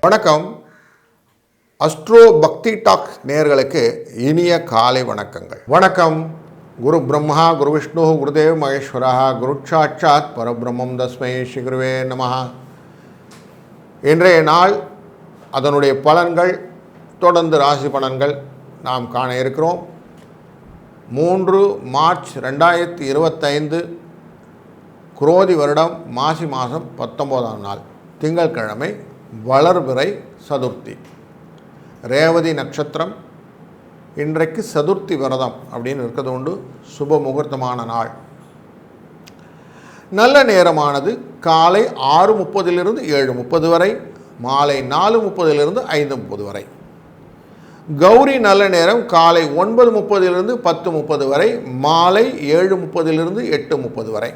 வணக்கம். அஸ்ட்ரோ பக்தி டாக்ஸ் நேயர்களுக்கு இனிய காலை வணக்கங்கள். வணக்கம். குரு பிரம்மா குரு விஷ்ணு குருதேவ் மகேஸ்வரா குரு சாட்சாத் பரபிரம்மம் தஸ்மை ஸ்ரீ குருவே நமஹ. இன்றைய நாள் அதனுடைய பலன்கள், தொடர்ந்து ராசி பலன்கள் நாம் காண இருக்கிறோம். 3 மார்ச் 2025 குரோதி வருடம் மாசி மாதம் 19ஆம் நாள் திங்கட்கிழமை, வளர்பிறை சதுர்த்தி, ரேவதி நட்சத்திரம். இன்றைக்கு சதுர்த்தி விரதம் அப்படின்னு இருக்கிறது உண்டு. சுப முகூர்த்தமான நாள். நல்ல நேரமானது காலை 6:30 7:30 வரை, மாலை 4:30 5:30 வரை. கௌரி நல்ல நேரம் காலை 9:30 10:30 வரை, மாலை 7:30 8:30 வரை.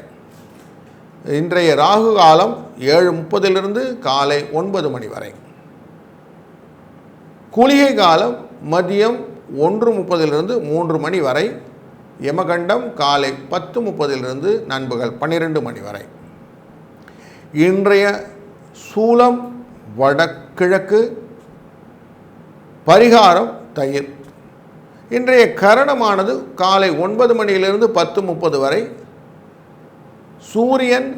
இன்றைய ராகு காலம் 7:30 காலை 9 மணி வரை. குளிகை காலம் மதியம் 1:30 3 மணி வரை. யமகண்டம் காலை 10:30 நண்பகல் 12 மணி வரை. இன்றைய சூலம் வடகிழக்கு. பரிகாரம் தயிர். இன்றைய கரணமானது காலை 9 மணியிலிருந்து 10:30 வரை. சூரியன்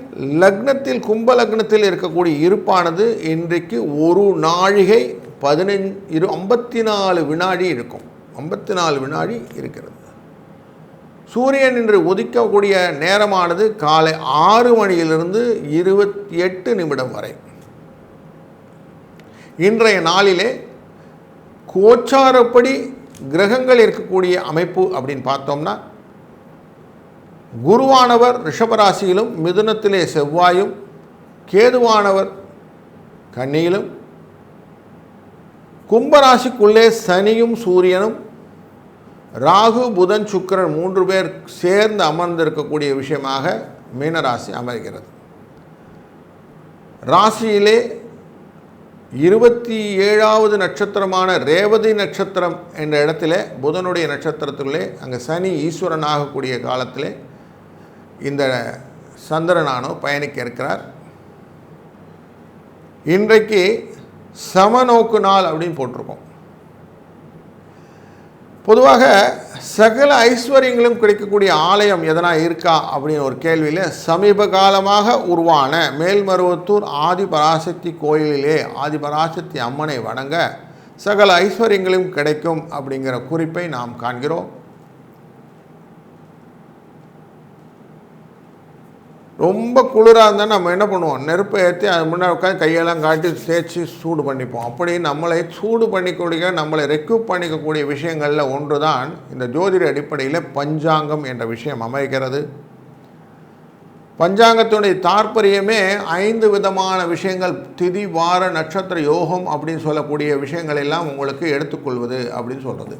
லக்னத்தில், கும்ப லக்னத்தில் இருக்கக்கூடிய இருப்பானது இன்றைக்கு ஒரு நாழிகை 54 வினாடி இருக்கும். 54 வினாடி இருக்கிறது. சூரியன் இன்று உதிக்கக்கூடிய நேரமானது காலை 6 மணியிலிருந்து 28 நிமிடம் வரை. இன்றைய நாளிலே கோச்சாரப்படி கிரகங்கள் இருக்கக்கூடிய அமைப்பு அப்படின்னு பார்த்தோம்னா, குருவானவர் ரிஷபராசியிலும் மிதுனத்திலே செவ்வாயும், கேதுவானவர் கன்னியிலும், கும்பராசிக்குள்ளே சனியும் சூரியனும், ராகு புதன் சுக்கிரன் 3 பேர் சேர்ந்து அமர்ந்திருக்கக்கூடிய விஷயமாக மீனராசி அமைகிறது. ராசியிலே 27வது நட்சத்திரமான ரேவதி நட்சத்திரம் என்ற இடத்துல, புதனுடைய நட்சத்திரத்திலே, அங்கே சனி ஈஸ்வரன் ஆகக்கூடிய காலத்திலே இந்த சந்திரனானோ பயணிக்க இருக்கிறார். இன்றைக்கு சமநோக்கு நாள் அப்படின்னு போட்டிருக்கோம். பொதுவாக சகல ஐஸ்வர்யங்களும் கிடைக்கக்கூடிய ஆலயம் எதனா இருக்கா அப்படின்னு ஒரு கேள்வியில், சமீப காலமாக உருவான மேல்மருவத்தூர் ஆதிபராசக்தி கோயிலிலே ஆதிபராசக்தி அம்மனை வணங்க சகல ஐஸ்வர்யங்களும் கிடைக்கும் அப்படிங்கிற குறிப்பை நாம் காண்கிறோம். ரொம்ப குளிராக இருந்தால் நம்ம என்ன பண்ணுவோம், நெருப்பை ஏற்றி அது முன்னாடி உட்காந்து கையெல்லாம் காட்டி தேய்ச்சி சூடு பண்ணிப்போம். அப்படி நம்மளை சூடு பண்ணிக்கூடிய, நம்மளை ரெக்யூப் பண்ணிக்கக்கூடிய விஷயங்களில் ஒன்று தான் இந்த ஜோதிட அடிப்படையில் பஞ்சாங்கம் என்ற விஷயம் அமைகிறது. பஞ்சாங்கத்தினுடைய தாற்பயமே 5 விதமான விஷயங்கள், திதி வார நட்சத்திர யோகம் அப்படின்னு சொல்லக்கூடிய விஷயங்கள் எல்லாம் உங்களுக்கு எடுத்துக்கொள்வது அப்படின்னு சொல்கிறது.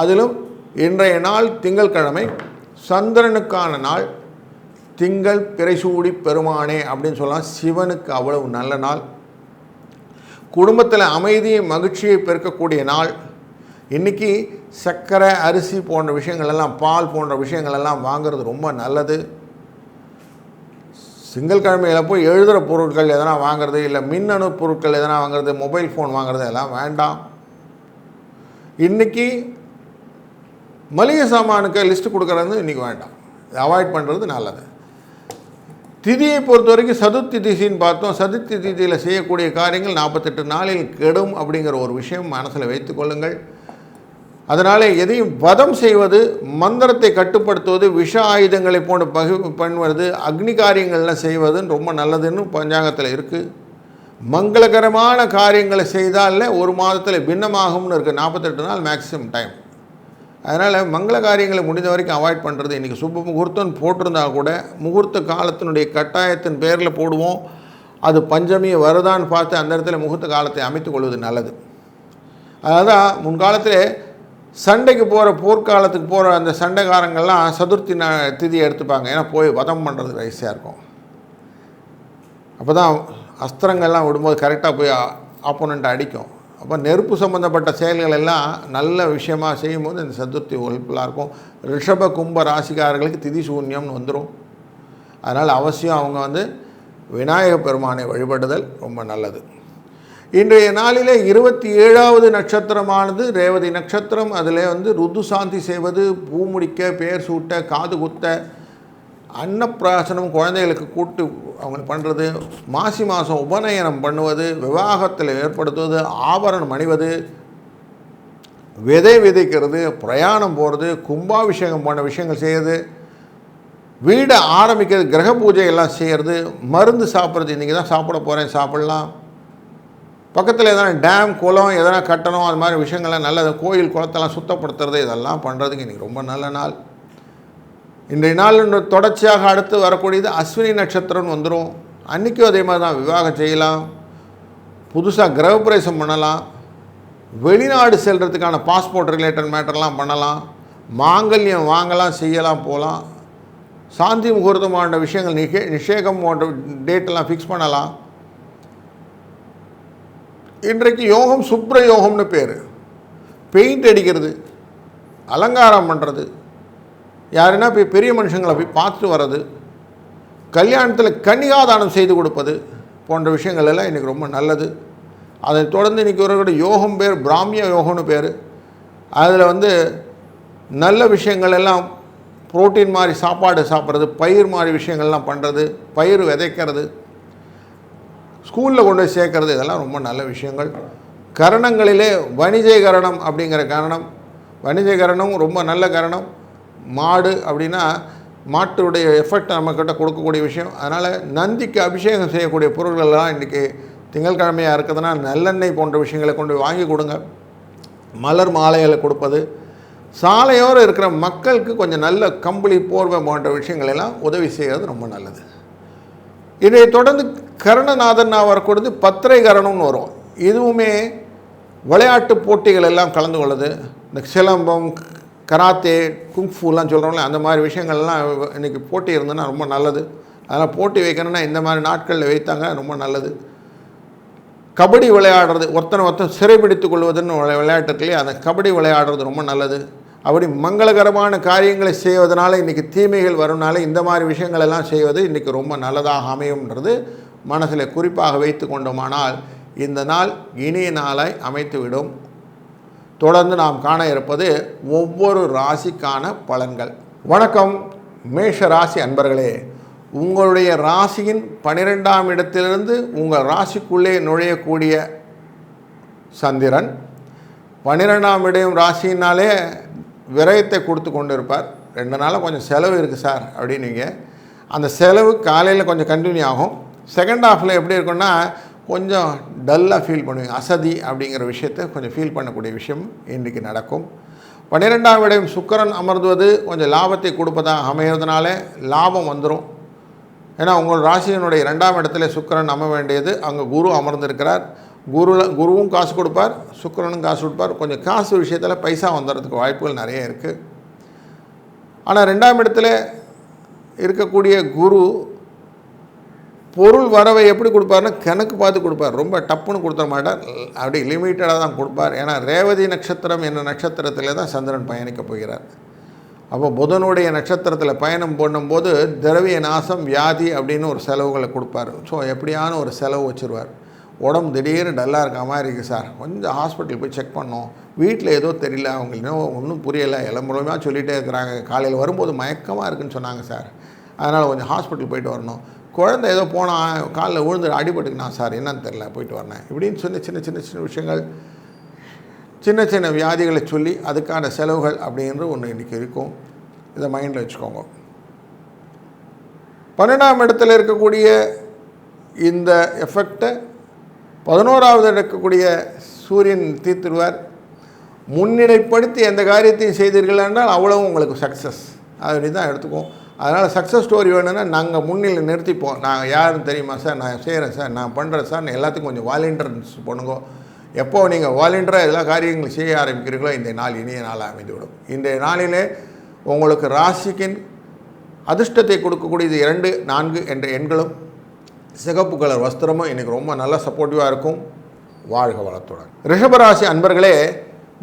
அதிலும் இன்றைய நாள் திங்கட்கிழமை, சந்திரனுக்கான நாள். திங்கள் பிறைசூடி பெருமானே அப்படின்னு சொல்லலாம். சிவனுக்கு அவ்வளவு நல்ல நாள். குடும்பத்தில் அமைதியை மகிழ்ச்சியை பெருக்கக்கூடிய நாள். இன்றைக்கி சர்க்கரை, அரிசி போன்ற விஷயங்கள் எல்லாம், பால் போன்ற விஷயங்கள் எல்லாம் வாங்கிறது ரொம்ப நல்லது. திங்கட்கிழமையில் போய் எழுதுகிற பொருட்கள் எதனா வாங்கிறது, இல்லை மின்னணு பொருட்கள் எதனா வாங்கிறது, மொபைல் ஃபோன் வாங்கிறது எல்லாம் வேண்டாம். இன்றைக்கி மளிகை சாமானுக்கு லிஸ்ட்டு கொடுக்குறது இன்றைக்கி வேண்டாம். அவாய்ட் பண்ணுறது நல்லது. திதியை பொறுத்த வரைக்கும் சதுர்த்தி திதின்னு பார்த்தோம். சதுர்த்தி திதியில் செய்யக்கூடிய காரியங்கள் 48 நாளில் கெடும் அப்படிங்கிற ஒரு விஷயம் மனசில் வைத்து கொள்ளுங்கள். அதனால் எதையும் வதம் செய்வது, மந்திரத்தை கட்டுப்படுத்துவது, விஷ ஆயுதங்களை போன்று பண்ணுவது, அக்னி காரியங்கள்லாம் செய்வதுன்னு ரொம்ப நல்லதுன்னு பஞ்சாங்கத்தில் இருக்குது. மங்களகரமான காரியங்களை செய்தால் 1 மாதத்தில் பின்னமாகும்னு இருக்குது. 48 நாள் மேக்ஸிமம் டைம். அதனால் மங்கள காரியங்களை முடிந்த வரைக்கும் அவாய்ட் பண்ணுறது. இன்றைக்கி சுப முகூர்த்தம் போட்டிருந்தால் கூட முகூர்த்த காலத்தினுடைய கட்டாயத்தின் பேரில் போடுவோம். அது பஞ்சமி வருதான்னு பார்த்து அந்த இடத்துல முகூர்த்த காலத்தை அமைத்து கொள்வது நல்லது. அதனால் தான் முன்காலத்தில் சண்டைக்கு போகிற, போர்க்காலத்துக்கு போகிற அந்த சண்டைக்காரங்கள்லாம் சதுர்த்தி திதியை எடுத்துப்பாங்க. ஏன்னா போய் வதம் பண்ணுறதுக்கு ஈஸியாக இருக்கும். அப்போ தான் அஸ்திரங்கள்லாம் விடும்போது கரெக்டாக போய் ஆப்போனண்ட்டை அடிக்கும். அப்போ நெருப்பு சம்மந்தப்பட்ட செயல்கள் எல்லாம் நல்ல விஷயமாக செய்யும்போது இந்த சதுர்த்தி ஹெல்ப்ஃபுல்லாக இருக்கும். ரிஷப கும்ப ராசிக்காரர்களுக்கு திதி சூன்யம்னு வந்துடும். அதனால் அவசியம் அவங்க விநாயக பெருமானை வழிபடுதல் ரொம்ப நல்லது. இன்றைய நாளிலே 27வது நட்சத்திரமானது ரேவதி நட்சத்திரம். அதில் ருது சாந்தி செய்வது, பூமுடிக்க, பேர் சூட்ட, காது குத்த, அன்னப்பிராசனம் குழந்தைகளுக்கு கூட்டு அவங்களுக்கு பண்ணுறது, மாசி மாதம் உபநயனம் பண்ணுவது, விவாகத்தில் ஏற்படுத்துவது, ஆபரணம் அணிவது, விதை விதைக்கிறது, பிரயாணம் போகிறது, கும்பாபிஷேகம் போன்ற விஷயங்கள் செய்கிறது, வீடை ஆரம்பிக்கிறது, கிரக பூஜை எல்லாம் செய்கிறது, மருந்து சாப்பிட்றது, இன்றைக்கி தான் சாப்பிட போகிறேன் சாப்பிட்லாம், பக்கத்தில் எதனா டேம் குளம் எதனா கட்டணும், அது மாதிரி விஷயங்கள்லாம் நல்லது, கோயில் குளத்தெல்லாம் சுத்தப்படுத்துறது, இதெல்லாம் பண்ணுறதுக்கு இன்றைக்கி ரொம்ப நல்ல நாள். இன்றைய நாள் தொடர்ச்சியாக அடுத்து வரக்கூடியது அஸ்வினி நட்சத்திரம் வந்துடும். அன்றைக்கும் அதே மாதிரி தான் விவாகம் செய்யலாம், புதுசாக கிரகப்பிரவேசம் பண்ணலாம், வெளிநாடு செல்கிறதுக்கான பாஸ்போர்ட் ரிலேட்டட் மேட்டர்லாம் பண்ணலாம், மாங்கல்யம் வாங்கலாம், செய்யலாம், போகலாம், சாந்தி முகூர்த்தமான விஷயங்கள் நிஷேகம் போன்ற டேட்டெல்லாம் ஃபிக்ஸ் பண்ணலாம். இன்றைக்கு யோகம் சுப்ர யோகம்னு பேர். பெயிண்ட் அடிக்கிறது, அலங்காரம் பண்ணுறது, யாருன்னா போய் பெரிய மனுஷங்களை போய் பார்த்துட்டு வர்றது, கல்யாணத்தில் கன்னிகாதானம் செய்து கொடுப்பது போன்ற விஷயங்கள் எல்லாம் இன்றைக்கி ரொம்ப நல்லது. அதை தொடர்ந்து இன்றைக்கி ஒரு யோகம் பேர் பிராமிய யோகம்னு பேர். அதில் நல்ல விஷயங்கள் எல்லாம் புரோட்டீன் மாதிரி சாப்பாடு சாப்பிட்றது, பயிர் மாதிரி விஷயங்கள்லாம் பண்ணுறது, பயிர் விதைக்கிறது, ஸ்கூலில் கொண்டு போய் சேர்க்கறது, இதெல்லாம் ரொம்ப நல்ல விஷயங்கள். கரணங்களிலே வணிஜீகரணம் அப்படிங்கிற கரணம், வணிஜீகரணம் ரொம்ப நல்ல கரணம். மாடு அப்படின்னா மாட்டுடைய எஃபெக்ட் நம்மக்கிட்ட கொடுக்கக்கூடிய விஷயம். அதனால் நந்திக்கு அபிஷேகம் செய்யக்கூடிய பொருள்கள்லாம் இன்றைக்கி திங்கட்கிழமையாக இருக்கிறதுனா நல்லெண்ணெய் போன்ற விஷயங்களை கொண்டு வாங்கி கொடுங்க. மலர் மாலைகளை கொடுப்பது, சாலையோடு இருக்கிற மக்களுக்கு கொஞ்சம் நல்ல கம்பளி போர்வை போன்ற விஷயங்களெல்லாம் உதவி செய்கிறது ரொம்ப நல்லது. இதை தொடர்ந்து கரணநாதன் வரக்கூடியது பத்திரை கரணம்னு வரும். இதுவுமே விளையாட்டு போட்டிகள் எல்லாம் கலந்து கொள்ளுது. இந்த சிலம்பம், கராத்தே, குங்ஃபூலாம் சொல்கிறோம்ல, அந்த மாதிரி விஷயங்கள்லாம் இன்றைக்கி போட்டி இருந்ததுன்னா ரொம்ப நல்லது. அதனால் போட்டி வைக்கணும்னா இந்த மாதிரி நாட்களில் வைத்தாங்க ரொம்ப நல்லது. கபடி விளையாடுறது, ஒருத்தனை சிறைபிடித்து கொள்வதுன்னு விளையாட்டுக்குள்ளே அந்த கபடி விளையாடுறது ரொம்ப நல்லது. அப்படி மங்களகரமான காரியங்களை செய்வதனால இன்றைக்கி தீமைகள் வரும்னால இந்த மாதிரி விஷயங்கள் எல்லாம் செய்வது இன்றைக்கி ரொம்ப நல்லதாக அமையும்ன்றது மனசில் குறிப்பாக வைத்து கொண்டோமானால் இந்த நாள் இனிய நாளாய் அமைத்துவிடும். தொடர்ந்து நாம் காண இருப்பது ஒவ்வொரு ராசிக்கான பலன்கள். வணக்கம் மேஷ ராசி அன்பர்களே, உங்களுடைய ராசியின் 12ஆம் இடத்திலிருந்து உங்கள் ராசிக்குள்ளே நுழையக்கூடிய சந்திரன் 12ஆம் இடம் ராசினாலே விரயத்தை கொடுத்து கொண்டு இருப்பார். 2 நாளாக கொஞ்சம் செலவு இருக்குது சார் அப்படின்னீங்க. அந்த செலவு காலையில் கொஞ்சம் கண்டினியூ ஆகும். செகண்ட் ஹாஃபில் எப்படி இருக்குன்னா கொஞ்சம் டல்லாக ஃபீல் பண்ணுவீங்க. அசதி அப்படிங்கிற விஷயத்தை கொஞ்சம் ஃபீல் பண்ணக்கூடிய விஷயம் இன்றைக்கி நடக்கும். 12ஆம் இடம் சுக்கிரன் அமர்ந்துவது கொஞ்சம் லாபத்தை கொடுப்பதாக அமைகிறதுனால லாபம் வந்துடும். ஏன்னா உங்கள் ராசியினுடைய 2ஆம் இடத்துல சுக்கிரன் அமர வேண்டியது, அங்கே குரு அமர்ந்திருக்கிறார். குருவும் காசு கொடுப்பார், சுக்கிரனும் காசு கொடுப்பார். கொஞ்சம் காசு விஷயத்தில் பைசா வந்துடுறதுக்கு வாய்ப்புகள் நிறைய இருக்குது. ஆனால் 2ஆம் இடத்துல இருக்கக்கூடிய குரு பொருள் வரவை எப்படி கொடுப்பார்னா கணக்கு பார்த்து கொடுப்பார். ரொம்ப டப்புன்னு கொடுத்த மாட்டார், அப்படி லிமிட்டடாக தான் கொடுப்பார். ஏன்னா ரேவதி நட்சத்திரம் என்ற நட்சத்திரத்தில் தான் சந்திரன் பயணிக்க போகிறார். அப்போ புதனுடைய நட்சத்திரத்தில் பயணம் பண்ணும்போது திரவிய நாசம், வியாதி அப்படின்னு ஒரு செலவுகளை கொடுப்பார். ஸோ எப்படியான ஒரு செலவு வச்சுருவார். உடம்பு திடீர்னு டல்லாக இருக்க மாதிரி இருக்குது சார், கொஞ்சம் ஹாஸ்பிட்டல் போய் செக் பண்ணோம், வீட்டில் ஏதோ தெரியல, அவங்களுக்கு இன்னும் ஒன்றும் புரியலை, மூலமாக சொல்லிகிட்டே இருக்கிறாங்க, காலையில் வரும்போது மயக்கமாக இருக்குதுன்னு சொன்னாங்க சார், அதனால் கொஞ்சம் ஹாஸ்பிட்டல் போயிட்டு வரணும், குழந்தை ஏதோ போனால் காலில் விழுந்து அடிபட்டுக்குனா சார், என்னன்னு தெரில, போயிட்டு வரேன் இப்படின்னு சொல்லி சின்ன சின்ன சின்ன விஷயங்கள், சின்ன சின்ன வியாதிகளை சொல்லி அதுக்கான செலவுகள் அப்படின்ற ஒன்று இன்றைக்கி இருக்கும். இதை மைண்டில் வச்சுக்கோங்க. 12ஆம் இடத்துல இருக்கக்கூடிய இந்த எஃபெக்டை 11ஆவது இருக்கக்கூடிய சூரியன் தீர்த்துடுவார். முன்னிலைப்படுத்தி எந்த காரியத்தையும் செய்தீர்கள் என்றால் அவ்வளவும் உங்களுக்கு சக்ஸஸ், அப்படி தான் எடுத்துக்குவோம். அதனால் சக்ஸஸ் ஸ்டோரி வேணும்னா நாங்கள் முன்னிலை நிறுத்திப்போம். நான் யாருன்னு தெரியுமா சார், நான் செய்கிறேன் சார், நான் பண்ணுறேன் சார், எல்லாத்துக்கும் கொஞ்சம் வாலண்டியர்ஸ் பண்ணுங்க. எப்போ நீங்கள் வாலண்டியராக எல்லா காரியங்களும் செய்ய ஆரம்பிக்கிறீங்களோ இந்த நாள் இனிய நாளாக அமைந்துவிடும். இன்றைய நாளிலே உங்களுக்கு ராசிக்கின் அதிர்ஷ்டத்தை கொடுக்கக்கூடியது 2, 4 என்ற எண்களும் சிகப்பு கலர் வஸ்திரமும் இன்றைக்கி ரொம்ப நல்லா சப்போர்ட்டிவாக இருக்கும். வாழ்க வளத்துடன். ரிஷபராசி அன்பர்களே,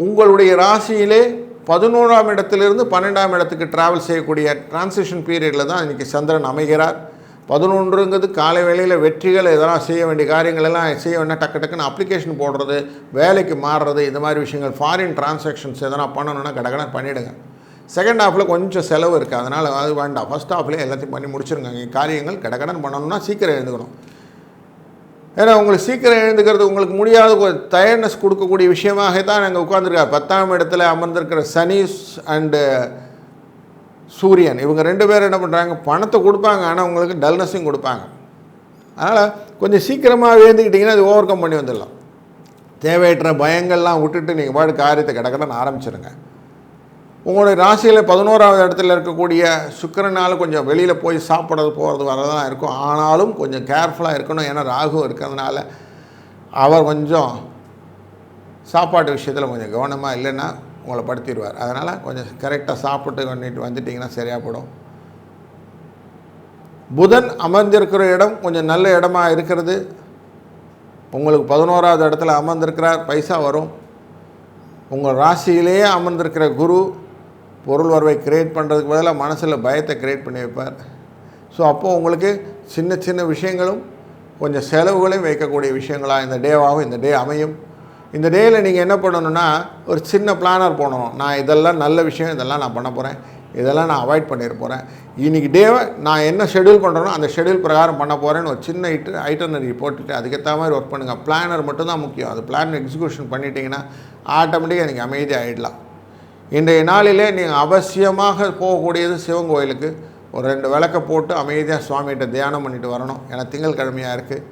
உங்களுடைய ராசியிலே 11ஆம் இடத்திலிருந்து 12ஆம் இடத்துக்கு ட்ராவல் செய்யக்கூடிய டிரான்சிஷன் பீரியடில் தான் இன்றைக்கி சந்திரன் அமைகிறார். 11ங்கிறது காலை வேளையில் வெற்றிகள் எதெல்லாம் செய்ய வேண்டிய காரியங்கள் எல்லாம் செய்ய வேண்டாம், டக்கு டக்குன்னு அப்ளிகேஷன் போடுறது, வேலைக்கு மாறுறது, இந்த மாதிரி விஷயங்கள், ஃபாரின் டிரான்சாக்ஷன்ஸ் எதனா பண்ணணுன்னா கடகடன்னு பண்ணிவிடுங்க. செகண்ட் ஹாஃபில் கொஞ்சம் செலவு இருக்குது, அதனால் அது வேண்டாம். ஃபஸ்ட் ஹாஃப்லேயே எல்லாத்தையும் பண்ணி முடிச்சுருங்க. காரியங்கள் கடகடன் பண்ணணும்னா சீக்கிரம் எழுந்துக்கணும். ஏன்னா உங்களுக்கு சீக்கிரம் எழுந்துக்கிறது உங்களுக்கு முடியாத ஒரு டயர்ட்னஸ் கொடுக்கக்கூடிய விஷயமாக தான் நாங்கள் உட்காந்துருக்காரு. 10ஆம் இடத்துல அமர்ந்திருக்கிற சனி அண்டு சூரியன், இவங்க 2 பேரும் என்ன பண்ணுறாங்க, பணத்தை கொடுப்பாங்க, ஆனால் உங்களுக்கு டல்னஸும் கொடுப்பாங்க. அதனால் கொஞ்சம் சீக்கிரமாக எழுந்துக்கிட்டிங்கன்னா அது ஓவர் கம் பண்ணி வந்துடலாம். தேவையற்ற பயங்கள்லாம் விட்டுட்டு நீங்கள் பாட்டு காரியத்தை கடகடன்னு ஆரம்பிச்சிருங்க. உங்களுடைய ராசியில் 11ஆவது இடத்துல இருக்கக்கூடிய சுக்கிரனால் கொஞ்சம் வெளியில் போய் சாப்பிட்றது போகிறது வரதான் இருக்கும். ஆனாலும் கொஞ்சம் கேர்ஃபுல்லாக இருக்கணும். ஏன்னா ராகு இருக்கிறதுனால அவர் கொஞ்சம் சாப்பாட்டு விஷயத்தில் கொஞ்சம் கவனமாக இல்லைன்னா உங்களை படுத்திடுவார். அதனால் கொஞ்சம் கரெக்டாக சாப்பிட்டு வந்துட்டிங்கன்னா சரியாக போடும். புதன் அமர்ந்திருக்கிற இடம் கொஞ்சம் நல்ல இடமா இருக்கிறது. உங்களுக்கு 11ஆவது இடத்துல அமர்ந்திருக்கிறார், பைசா வரும். உங்கள் ராசியிலேயே அமர்ந்திருக்கிற குரு பொருள் வரவை கிரியேட் பண்ணுறதுக்கு பதிலாக மனசில் பயத்தை கிரியேட் பண்ணி வைப்பார். ஸோ அப்போது உங்களுக்கு சின்ன சின்ன விஷயங்களும் கொஞ்சம் செலவுகளையும் வைக்கக்கூடிய விஷயங்களாக இந்த டேவாகவும் இந்த டே அமையும். இந்த டேயில் நீங்கள் என்ன பண்ணணுன்னா ஒரு சின்ன பிளானர் போடணும். நான் இதெல்லாம் நல்ல விஷயம், இதெல்லாம் நான் பண்ண போகிறேன், இதெல்லாம் நான் அவாய்ட் பண்ணிட போகிறேன், இன்றைக்கி டேவை நான் என்ன ஷெடியூல் பண்ணுறேனோ அந்த ஷெடியூல் பிரகாரம் பண்ண போகிறேன்னு ஒரு சின்ன ஐட்டனரி போட்டுட்டு அதுக்கேற்ற மாதிரி ஒர்க் பண்ணுங்கள். பிளானர் மட்டும்தான் முக்கியம். அது பிளான் எக்ஸிக்யூஷன் பண்ணிட்டீங்கன்னா ஆட்டோமேட்டிக்காக நீங்கள் அமைதியாக ஆகிடலாம். இன்றைய நாளிலே நீங்கள் அவசியமாக போகக்கூடியது சிவன் கோயிலுக்கு ஒரு 2 விளக்கை போட்டு அமைதியாக சுவாமிகிட்ட தியானம் பண்ணிட்டு வரணும். ஏன்னா திங்கட்கிழமையாக இருக்குது.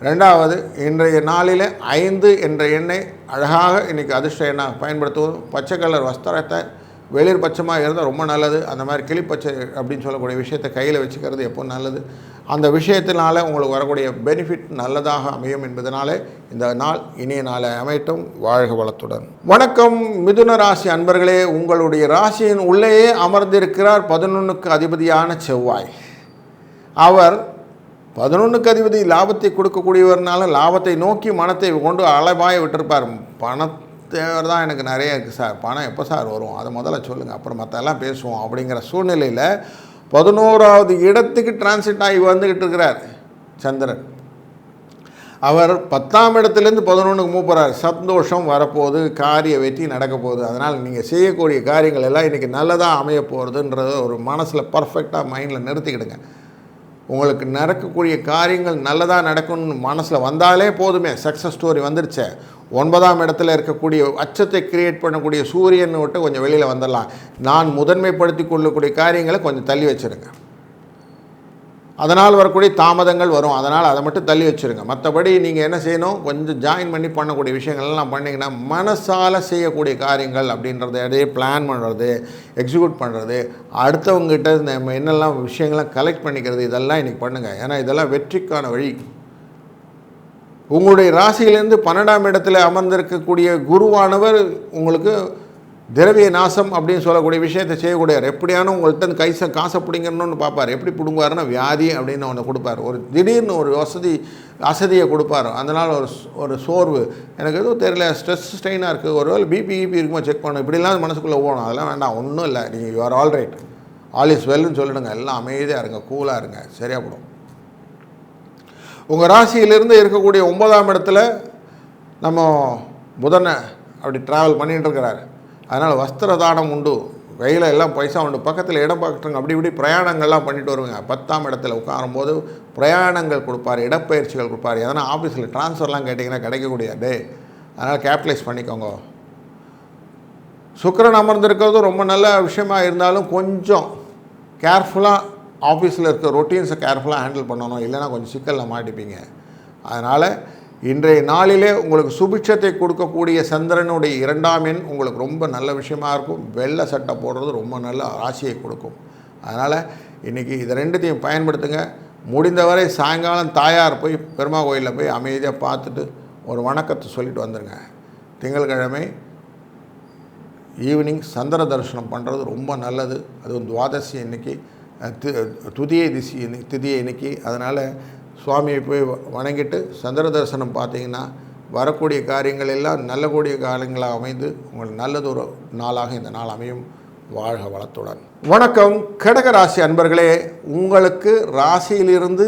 2வது, இன்றைய நாளில் 5 என்ற எண்ணை அழகாக இன்றைக்கி அதிர்ஷ்ட எண்ணாக பயன்படுத்துவோம். பச்சை கலர் வஸ்திரத்தை வெளிர் பச்சமாக இருந்தால் ரொம்ப நல்லது. அந்த மாதிரி கிளிப்பச்சை அப்படின்னு சொல்லக்கூடிய விஷயத்தை கையில் வச்சுக்கிறது எப்போ நல்லது. அந்த விஷயத்தினால உங்களுக்கு வரக்கூடிய பெனிஃபிட் நல்லதாக அமையும் என்பதனாலே இந்த நாள் இனிய நாளை அமையட்டும். வாழ்க வளத்துடன். வணக்கம் மிதுன ராசி அன்பர்களே. உங்களுடைய ராசியின் உள்ளேயே அமர்ந்திருக்கிறார் 11க்கு அதிபதியான செவ்வாய். அவர் 11க்கு அதிபதி லாபத்தை கொடுக்கக்கூடியவர்னால லாபத்தை நோக்கி மனத்தை கொண்டு அளவாய விட்டிருப்பார். தேவை தான் எனக்கு நிறைய இருக்குது சார், பணம் எப்போ சார் வரும், அதை முதல்ல சொல்லுங்கள், அப்புறம் மற்றெல்லாம் பேசுவோம் அப்படிங்கிற சூழ்நிலையில் 11ஆவது இடத்துக்கு டிரான்சிட் ஆகி வந்துக்கிட்டு இருக்கிறார் சந்திரன். அவர் 10ஆம் இடத்துலேருந்து 11க்கு மூவ் போகிறார். சந்தோஷம் வரப்போகுது, காரிய வெற்றி நடக்க போகுது. அதனால் நீங்கள் செய்யக்கூடிய காரியங்கள் எல்லாம் இன்றைக்கி நல்லதாக அமைய போகிறதுன்றத ஒரு மனசில் பர்ஃபெக்டாக மைண்டில் நிறுத்திக்கிடுங்க. உங்களுக்கு நடக்கக்கூடிய காரியங்கள் நல்லதாக நடக்கணும்னு மனசில் வந்தாலே போதுமே, சக்ஸஸ் ஸ்டோரி வந்துருச்சு. 9ஆம் இடத்துல இருக்கக்கூடிய அச்சத்தை கிரியேட் பண்ணக்கூடிய சூரியன் விட்டு கொஞ்சம் வெளியில் வந்துடலாம். நான் முதன்மைப்படுத்தி கொள்ளக்கூடிய காரியங்களை கொஞ்சம் தள்ளி வச்சுருங்க. அதனால் வரக்கூடிய தாமதங்கள் வரும், அதனால் அதை மட்டும் தள்ளி வச்சுருங்க. மற்றபடி நீங்கள் என்ன செய்யணும், கொஞ்சம் ஜாயின் பண்ணி பண்ணக்கூடிய விஷயங்கள்லாம் பண்ணிங்கன்னா மனசால் செய்யக்கூடிய காரியங்கள் அப்படின்றத அப்படியே பிளான் பண்ணுறது, எக்ஸிக்யூட் பண்ணுறது, அடுத்தவங்ககிட்ட நம்ம என்னெல்லாம் விஷயங்கள்லாம் கலெக்ட் பண்ணிக்கிறது, இதெல்லாம் இன்றைக்கி பண்ணுங்கள். ஏன்னா இதெல்லாம் வெற்றிக்கான வழி. உங்களுடைய ராசியிலேருந்து 12ஆம் இடத்துல அமர்ந்திருக்கக்கூடிய குருவானவர் உங்களுக்கு திரவிய நாசம் அப்படின்னு சொல்லக்கூடிய விஷயத்தை செய்யக்கூடியார். எப்படியான உங்கள்கிட்ட காசை பிடிங்கணும்னு பார்ப்பார். எப்படி பிடுங்குவாருன்னா வியாதி அப்படின்னு ஒன்று கொடுப்பார். ஒரு திடீர்னு ஒரு வசதியை கொடுப்பார். அதனால் ஒரு சோர்வு, எனக்கு எதுவும் தெரியல, ஸ்ட்ரெஸ் ஸ்ட்ரெயினாக இருக்குது, ஒரு வேளை பிபி இருக்குமா செக் பண்ணணும், இப்படிலாம் மனசுக்குள்ளே போகணும். அதெல்லாம் வேண்டாம், ஒன்றும் இல்லை, நீங்கள் you are all right, all is வெல்னு சொல்லிடுங்க. எல்லாம் அமைதியாக இருங்க, கூலாக இருங்க, சரியாக போடும். உங்கள் ராசியிலிருந்து இருக்கக்கூடிய 9ஆம் இடத்துல நம்ம புதனை அப்படி ட்ராவல் பண்ணிகிட்டு இருக்கிறார். அதனால் வஸ்திர தானம் உண்டு, கையில் எல்லாம் பைசா உண்டு, பக்கத்தில் இடம் பார்க்குறங்க, அப்படி இப்படி பிரயாணங்கள்லாம் பண்ணிட்டு வருவாங்க. 10ஆம் இடத்துல உட்காரும்போது பிரயாணங்கள் கொடுப்பார், இடப்பயிற்சிகள் கொடுப்பார். எதனா ஆஃபீஸில் ட்ரான்ஸ்ஃபர்லாம் கேட்டிங்கன்னா கிடைக்கக்கூடிய டே, அதனால் கேபிட்டலைஸ் பண்ணிக்கோங்க. சுக்கிரன் அமர்ந்திருக்கிறதும் ரொம்ப நல்ல விஷயமாக இருந்தாலும் கொஞ்சம் கேர்ஃபுல்லாக ஆஃபீஸில் இருக்க ரொட்டீன்ஸை கேர்ஃபுல்லாக ஹேண்டில் பண்ணணும், இல்லைனா கொஞ்சம் சிக்கலில் மாட்டிப்பீங்க. அதனால் இன்றைய நாளிலே உங்களுக்கு சுபிட்சத்தை கொடுக்கக்கூடிய சந்திரனுடைய 2ஆம் எண் உங்களுக்கு ரொம்ப நல்ல விஷயமாக இருக்கும். வெள்ளை சட்டை போடுறது ரொம்ப நல்ல ராசியை கொடுக்கும். அதனால் இன்றைக்கி இதை 2த்தையும் பயன்படுத்துங்க. முடிந்தவரை சாயங்காலம் தாயார் போய் பெருமா கோயிலில் போய் அமைதியாக பார்த்துட்டு ஒரு வணக்கத்தை சொல்லிட்டு வந்துடுங்க. திங்கட்கிழமை ஈவினிங் சந்திர தரிசனம் பண்ணுறது ரொம்ப நல்லது. அதுவும் துவாதசி இன்றைக்கி, திதியை இன்னைக்கு. அதனால் சுவாமியை போய் வணங்கிட்டு சந்திர தரிசனம் பார்த்தீங்கன்னா வரக்கூடிய காரியங்கள் எல்லாம் நல்லக்கூடிய காரியங்களாக அமைந்து உங்களுக்கு நல்லதொரு நாளாக இந்த நாள் அமையும். வாழ்க வளத்துடன். வணக்கம் கடக ராசி அன்பர்களே. உங்களுக்கு ராசியிலிருந்து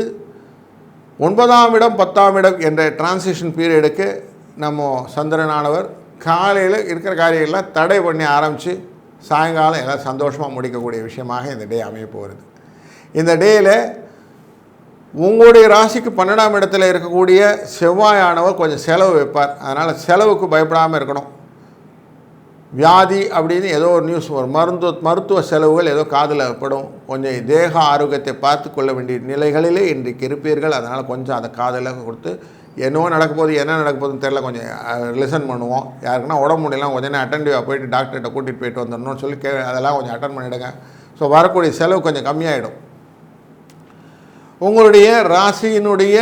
9ஆம் இடம் 10ஆம் இடம் என்ற டிரான்சிஷன் பீரியடுக்கு நம்ம சந்திரனானவர் காலையில் இருக்கிற காரியங்கள்லாம் தடை பண்ணி ஆரம்பித்து சாயங்காலம் எல்லாம் சந்தோஷமாக முடிக்கக்கூடிய விஷயமாக இந்த டே அமைய போகிறது. இந்த டேயில் உங்களுடைய ராசிக்கு 12ஆம் இடத்துல இருக்கக்கூடிய செவ்வாயானவர் கொஞ்சம் செலவு வைப்பார். அதனால் செலவுக்கு பயப்படாமல் இருக்கணும். வியாதி அப்படின்னு ஏதோ ஒரு நியூஸ் வரும், மருத்துவ செலவுகள் ஏதோ காதில் படும். கொஞ்சம் தேக ஆரோக்கியத்தை பார்த்து கொள்ள வேண்டிய நிலைகளிலே இன்றைக்கு இருப்பீர்கள். அதனால் கொஞ்சம் அதை காதில் கொடுத்து என்னவோ நடக்க போகுது, என்ன நடக்க போகுதுன்னு தெரியல, கொஞ்சம் லிசன் பண்ணுவோம். யாருக்குன்னா உடம்பு முடியலாம் கொஞ்சம் அட்டென்டிவாக போயிட்டு டாக்டர்கிட்ட கூட்டிகிட்டு போயிட்டு வந்துடணும்னு சொல்லி அதெல்லாம் கொஞ்சம் அட்டன் பண்ணிவிடுங்க. ஸோ வரக்கூடிய செலவு கொஞ்சம் கம்மியாகிடும். உங்களுடைய ராசியினுடைய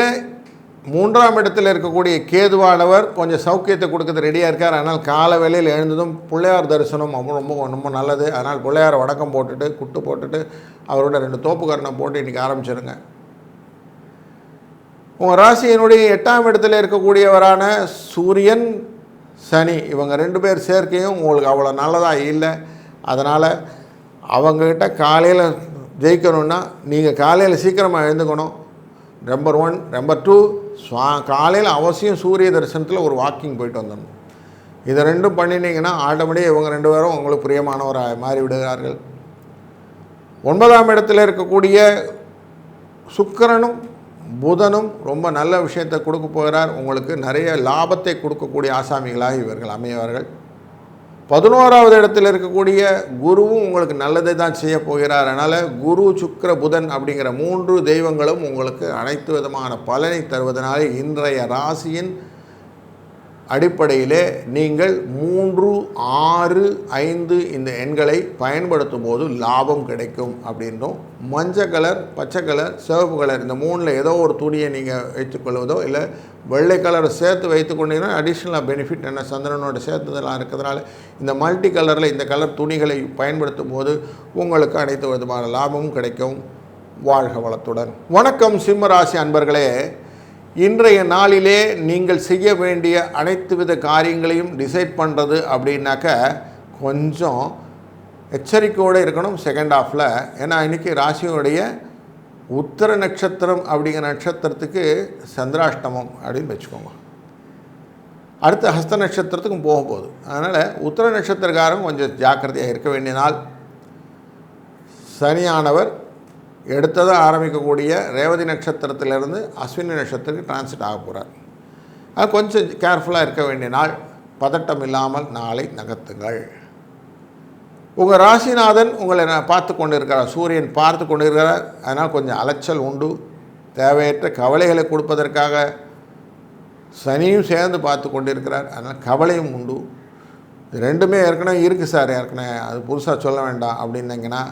3ஆம் இடத்தில் இருக்கக்கூடிய கேதுவானவர் கொஞ்சம் சௌக்கியத்தை கொடுக்கறது ரெடியாக இருக்கார். அதனால் கால வேளையில் எழுந்ததும் பிள்ளையார் தரிசனம் ரொம்ப ரொம்ப நல்லது. அதனால் பிள்ளையார் வடக்கம் போட்டுட்டு குட்டு போட்டுட்டு அவரோட 2 தோப்புக்கரணை போட்டு இன்றைக்கி ஆரம்பிச்சிருங்க. உங்கள் ராசியினுடைய 8ஆம் இடத்தில் இருக்கக்கூடியவரான சூரியன் சனி இவங்க 2 பேர் சேர்க்கையும் உங்களுக்கு அவ்வளோ நல்லதாக இல்லை. அதனால் அவங்கக்கிட்ட காலையில் ஜெயிக்கணுன்னா நீங்கள் காலையில் சீக்கிரமாக எழுந்துக்கணும். நம்பர் 1. நம்பர் 2, காலையில் அவசியம் சூரிய தரிசனத்தில் ஒரு வாக்கிங் போயிட்டு வந்துடணும். இதை 2 பண்ணினீங்கன்னா ஆட்டோமேட்டிக்காக இவங்க 2 பேரும் உங்களுக்கு பிரியமானவராக மாறி விடுகிறார்கள். 9ஆம் இடத்தில் இருக்கக்கூடிய சுக்கிரனும் புதனும் ரொம்ப நல்ல விஷயத்தை கொடுக்க போகிறார். உங்களுக்கு நிறைய லாபத்தை கொடுக்கக்கூடிய ஆசாமிகளாக இவர்கள் அமையவர்கள். 11ஆவது இடத்தில் இருக்கக்கூடிய குருவும் உங்களுக்கு நல்லதை தான் செய்ய போகிறார். அதனால் குரு சுக்கிர புதன் அப்படிங்கிற 3 தெய்வங்களும் உங்களுக்கு அனைத்து விதமான பலனை தருவதனால இன்றைய ராசியின் அடிப்படையிலே நீங்கள் 3, 6, 5 இந்த எண்களை பயன்படுத்தும் போது லாபம் கிடைக்கும் அப்படின்றும், மஞ்சள் கலர், பச்சை கலர், சிவப்பு கலர் இந்த 3ல் ஏதோ ஒரு துணியை நீங்கள் வைத்துக்கொள்வதோ இல்லை வெள்ளை கலரை சேர்த்து வைத்துக்கொண்டீங்கன்னா அடிஷ்னலாக பெனிஃபிட் என்ன சந்திரனோட சேர்த்துதெல்லாம் இருக்கிறதுனால இந்த மல்டி கலரில் இந்த கலர் துணிகளை பயன்படுத்தும் போது உங்களுக்கு அனைத்து விதமான லாபமும் கிடைக்கும். வாழ்க வளத்துடன். வணக்கம் சிம்மராசி அன்பர்களே. இன்றைய நாளிலே நீங்கள் செய்ய வேண்டிய அனைத்து வித காரியங்களையும் டிசைட் பண்ணுறது அப்படின்னாக்க கொஞ்சம் எச்சரிக்கையோடு இருக்கணும் செகண்ட் ஹாஃபில். ஏன்னா இன்றைக்கி ராசியோடைய உத்தர நட்சத்திரம் அப்படிங்கிற நட்சத்திரத்துக்கு சந்திராஷ்டமம் அப்படின்னு வச்சுக்கோங்க. அடுத்த ஹஸ்த நட்சத்திரத்துக்கும் போக போகுது. அதனால் உத்தர நட்சத்திரக்காரங்க கொஞ்சம் ஜாக்கிரதையாக இருக்க வேண்டிய நாள். சனியானவர் எடுத்ததாக ஆரம்பிக்கக்கூடிய ரேவதி நட்சத்திரத்திலிருந்து அஸ்வினி நட்சத்திரத்துக்கு டிரான்சிட் ஆக போகிறார். அது கொஞ்சம் கேர்ஃபுல்லாக இருக்க வேண்டிய நாள். பதட்டம் இல்லாமல் நாளை நகர்த்துங்கள். உங்கள் ராசிநாதன் உங்களை பார்த்து கொண்டு இருக்கிறார், சூரியன் பார்த்து கொண்டு இருக்கிறார். அதனால் கொஞ்சம் அலைச்சல் உண்டு. தேவையற்ற கவலைகளை கொடுப்பதற்காக சனியும் சேர்ந்து பார்த்து கொண்டு இருக்கிறார். அதனால் கவலையும் உண்டு. இது 2மே ஏற்கனவே இருக்குது சார், ஏற்கனவே அது புதுசாக சொல்ல வேண்டாம் அப்படின்னீங்கன்னா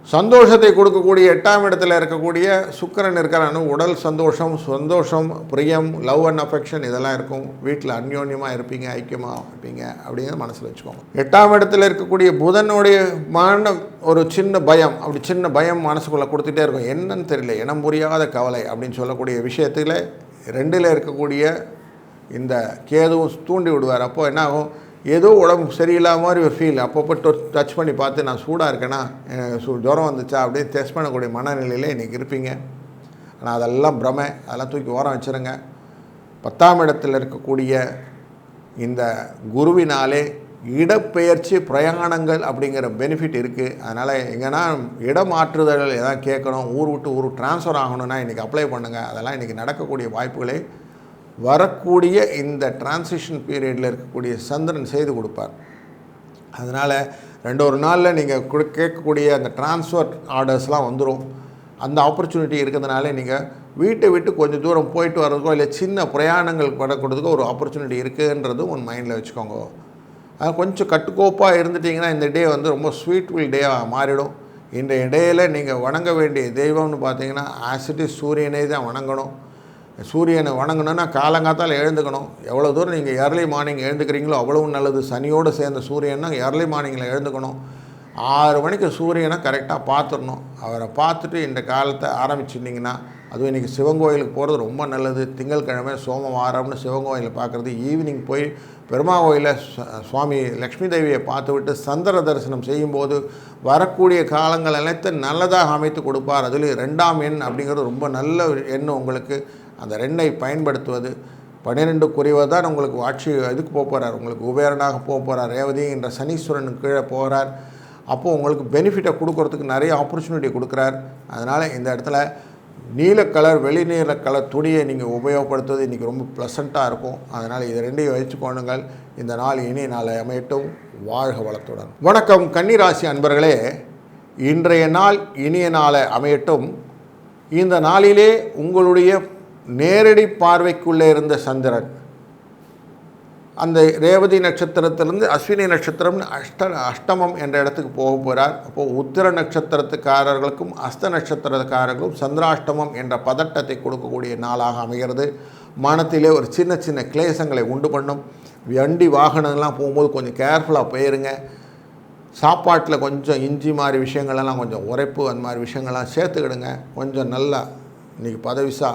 சந்தோஷத்தை கொடுக்கக்கூடிய 8ஆம் இடத்துல இருக்கக்கூடிய சுக்கிரன் இருக்கிறான்னு உடல் சந்தோஷம், பிரியம், லவ் அண்ட் அஃபெக்ஷன் இதெல்லாம் இருக்கும். வீட்டில் அந்யோன்யமாக இருப்பீங்க, ஐக்கியமாக இருப்பீங்க அப்படிங்கிற மனசில் வச்சுக்கோங்க. 8ஆம் இடத்துல இருக்கக்கூடிய புதனுடைய ஒரு சின்ன பயம் மனசுக்குள்ளே கொடுத்துட்டே இருக்கும். என்னன்னு தெரியல, இனம் புரியாத கவலை அப்படின்னு சொல்லக்கூடிய விஷயத்தில் 2ல் இருக்கக்கூடிய இந்த கேதுவும் தூண்டி விடுவார். அப்போது என்ன ஆகும், ஏதோ உடம்பு சரியில்லாத மாதிரி ஒரு ஃபீல். அப்பப்போ டச் பண்ணி பார்த்து நான் சூடாக இருக்கேன்னா, ஜுரம் வந்துச்சா அப்படின்னு டெஸ்ட் பண்ணக்கூடிய மனநிலையில் இன்றைக்கி இருப்பீங்க. ஆனால் அதெல்லாம் பிரமை, அதெல்லாம் தூக்கி ஓரம் வச்சுருங்க. 10ஆம் இடத்தில் இருக்கக்கூடிய இந்த குருவினாலே இடப்பெயர்ச்சி பிரயாணங்கள் அப்படிங்கிற பெனிஃபிட் இருக்குது. அதனால் எங்கன்னா இடமாற்றுதல்கள் எதாவது கேட்கணும், ஊர் விட்டு ஊர் ட்ரான்ஸ்ஃபர் ஆகணும்னா இன்றைக்கி அப்ளை பண்ணுங்கள். அதெல்லாம் இன்றைக்கி நடக்கக்கூடிய வாய்ப்புகளை வரக்கூடிய இந்த டிரான்சிஷன் பீரியடில் இருக்கக்கூடிய சந்திரன் செய்து கொடுப்பார். அதனால் 2 நாளில் நீங்கள் கேட்கக்கூடிய அந்த டிரான்ஸ்ஃபர் ஆர்டர்ஸ்லாம் வந்துடும். அந்த ஆப்பர்ச்சுனிட்டி இருக்கிறதுனால நீங்கள் வீட்டை விட்டு கொஞ்சம் தூரம் போயிட்டு வர்றதுக்கோ இல்லை சின்ன பிரயாணங்கள் பண்ணக்கூடியதுக்கோ ஒரு ஆப்பர்ச்சுனிட்டி இருக்குன்றதும் உன் மைண்டில் வச்சுக்கோங்க. அது கொஞ்சம் கட்டுக்கோப்பாக இருந்துட்டிங்கன்னா இந்த டே ரொம்ப ஸ்வீட்ஃபுல் டேவாக மாறிடும். இன்றைய டேயில் நீங்கள் வணங்க வேண்டிய தெய்வம்னு பார்த்தீங்கன்னா ஆசிட்டி சூரியனை தான் வணங்கணும். சூரியனை வணங்கணுன்னா காலங்காத்தால் எழுந்துக்கணும். எவ்வளோ தூரம் நீங்கள் ஏர்லி மார்னிங் எழுந்துக்கிறீங்களோ அவ்வளவு நல்லது. சனியோடு சேர்ந்த சூரியன்னா ஏர்லி மார்னிங்கில் எழுந்துக்கணும். 6 மணிக்கு சூரியனை கரெக்டாக பார்த்துடணும். அவரை பார்த்துட்டு இந்த காலத்தை ஆரம்பிச்சிட்டிங்கன்னா அதுவும் இன்றைக்கி சிவன் கோயிலுக்கு போகிறது ரொம்ப நல்லது. திங்கட்கிழமை சோமவாரம்னு சிவன் கோயிலில் பார்க்குறது, ஈவினிங் போய் பெருமா கோயிலில் சுவாமி லக்ஷ்மி தேவியை பார்த்துவிட்டு சந்திர தரிசனம் செய்யும்போது வரக்கூடிய காலங்கள் அனைத்தும் நல்லதாக அமைத்து கொடுப்பார். அதில் 2ஆம் எண் அப்படிங்கிறது ரொம்ப நல்ல எண். உங்களுக்கு அந்த 2ஐ பயன்படுத்துவது 12 குறிவர் தான் உங்களுக்கு ஆட்சி இதுக்கு போக போகிறார், உங்களுக்கு குபேரனாக போக போகிறார். ரேவதி என்ற சனீஸ்வரனுக்கு கீழே போகிறார். அப்போது உங்களுக்கு பெனிஃபிட்டை கொடுக்கறதுக்கு நிறைய ஆப்பர்ச்சுனிட்டி கொடுக்குறார். அதனால் இந்த இடத்துல நீல கலர் வெளிநீல கலர் துணியை நீங்கள் உபயோகப்படுத்துவது இன்றைக்கி ரொம்ப ப்ளசண்ட்டாக இருக்கும். அதனால் இது 2ஐயும் வச்சுக்கொள்ளுங்கள். இந்த நாள் இனிய நாளை அமையட்டும். வாழ்க வளத்துடன். வணக்கம் கன்னிராசி அன்பர்களே, இன்றைய நாள் இனிய நாளை அமையட்டும். இந்த நாளிலே உங்களுடைய நேரடி பார்வைக்குள்ளே இருந்த சந்திரன் அந்த ரேவதி நட்சத்திரத்திலிருந்து அஸ்வினி நட்சத்திரம் அஷ்டமம் என்ற இடத்துக்கு போக போகிறார். அப்போது உத்திர நட்சத்திரத்துக்காரர்களுக்கும் அஸ்த நட்சத்திரக்காரர்களுக்கும் சந்திராஷ்டமம் என்ற பதட்டத்தை கொடுக்கக்கூடிய நாளாக அமைகிறது. மனத்திலே ஒரு சின்ன சின்ன கிளேசங்களை உண்டு பண்ணும். வண்டி வாகனங்கள்லாம் போகும்போது கொஞ்சம் கேர்ஃபுல்லாக போயிருங்க. சாப்பாட்டில் கொஞ்சம் இஞ்சி மாதிரி விஷயங்களெல்லாம் கொஞ்சம் உரைப்பு அந்த மாதிரி விஷயங்கள்லாம் சேர்த்துக்கிடுங்க. கொஞ்சம் நல்லா இன்றைக்கி பதவிசா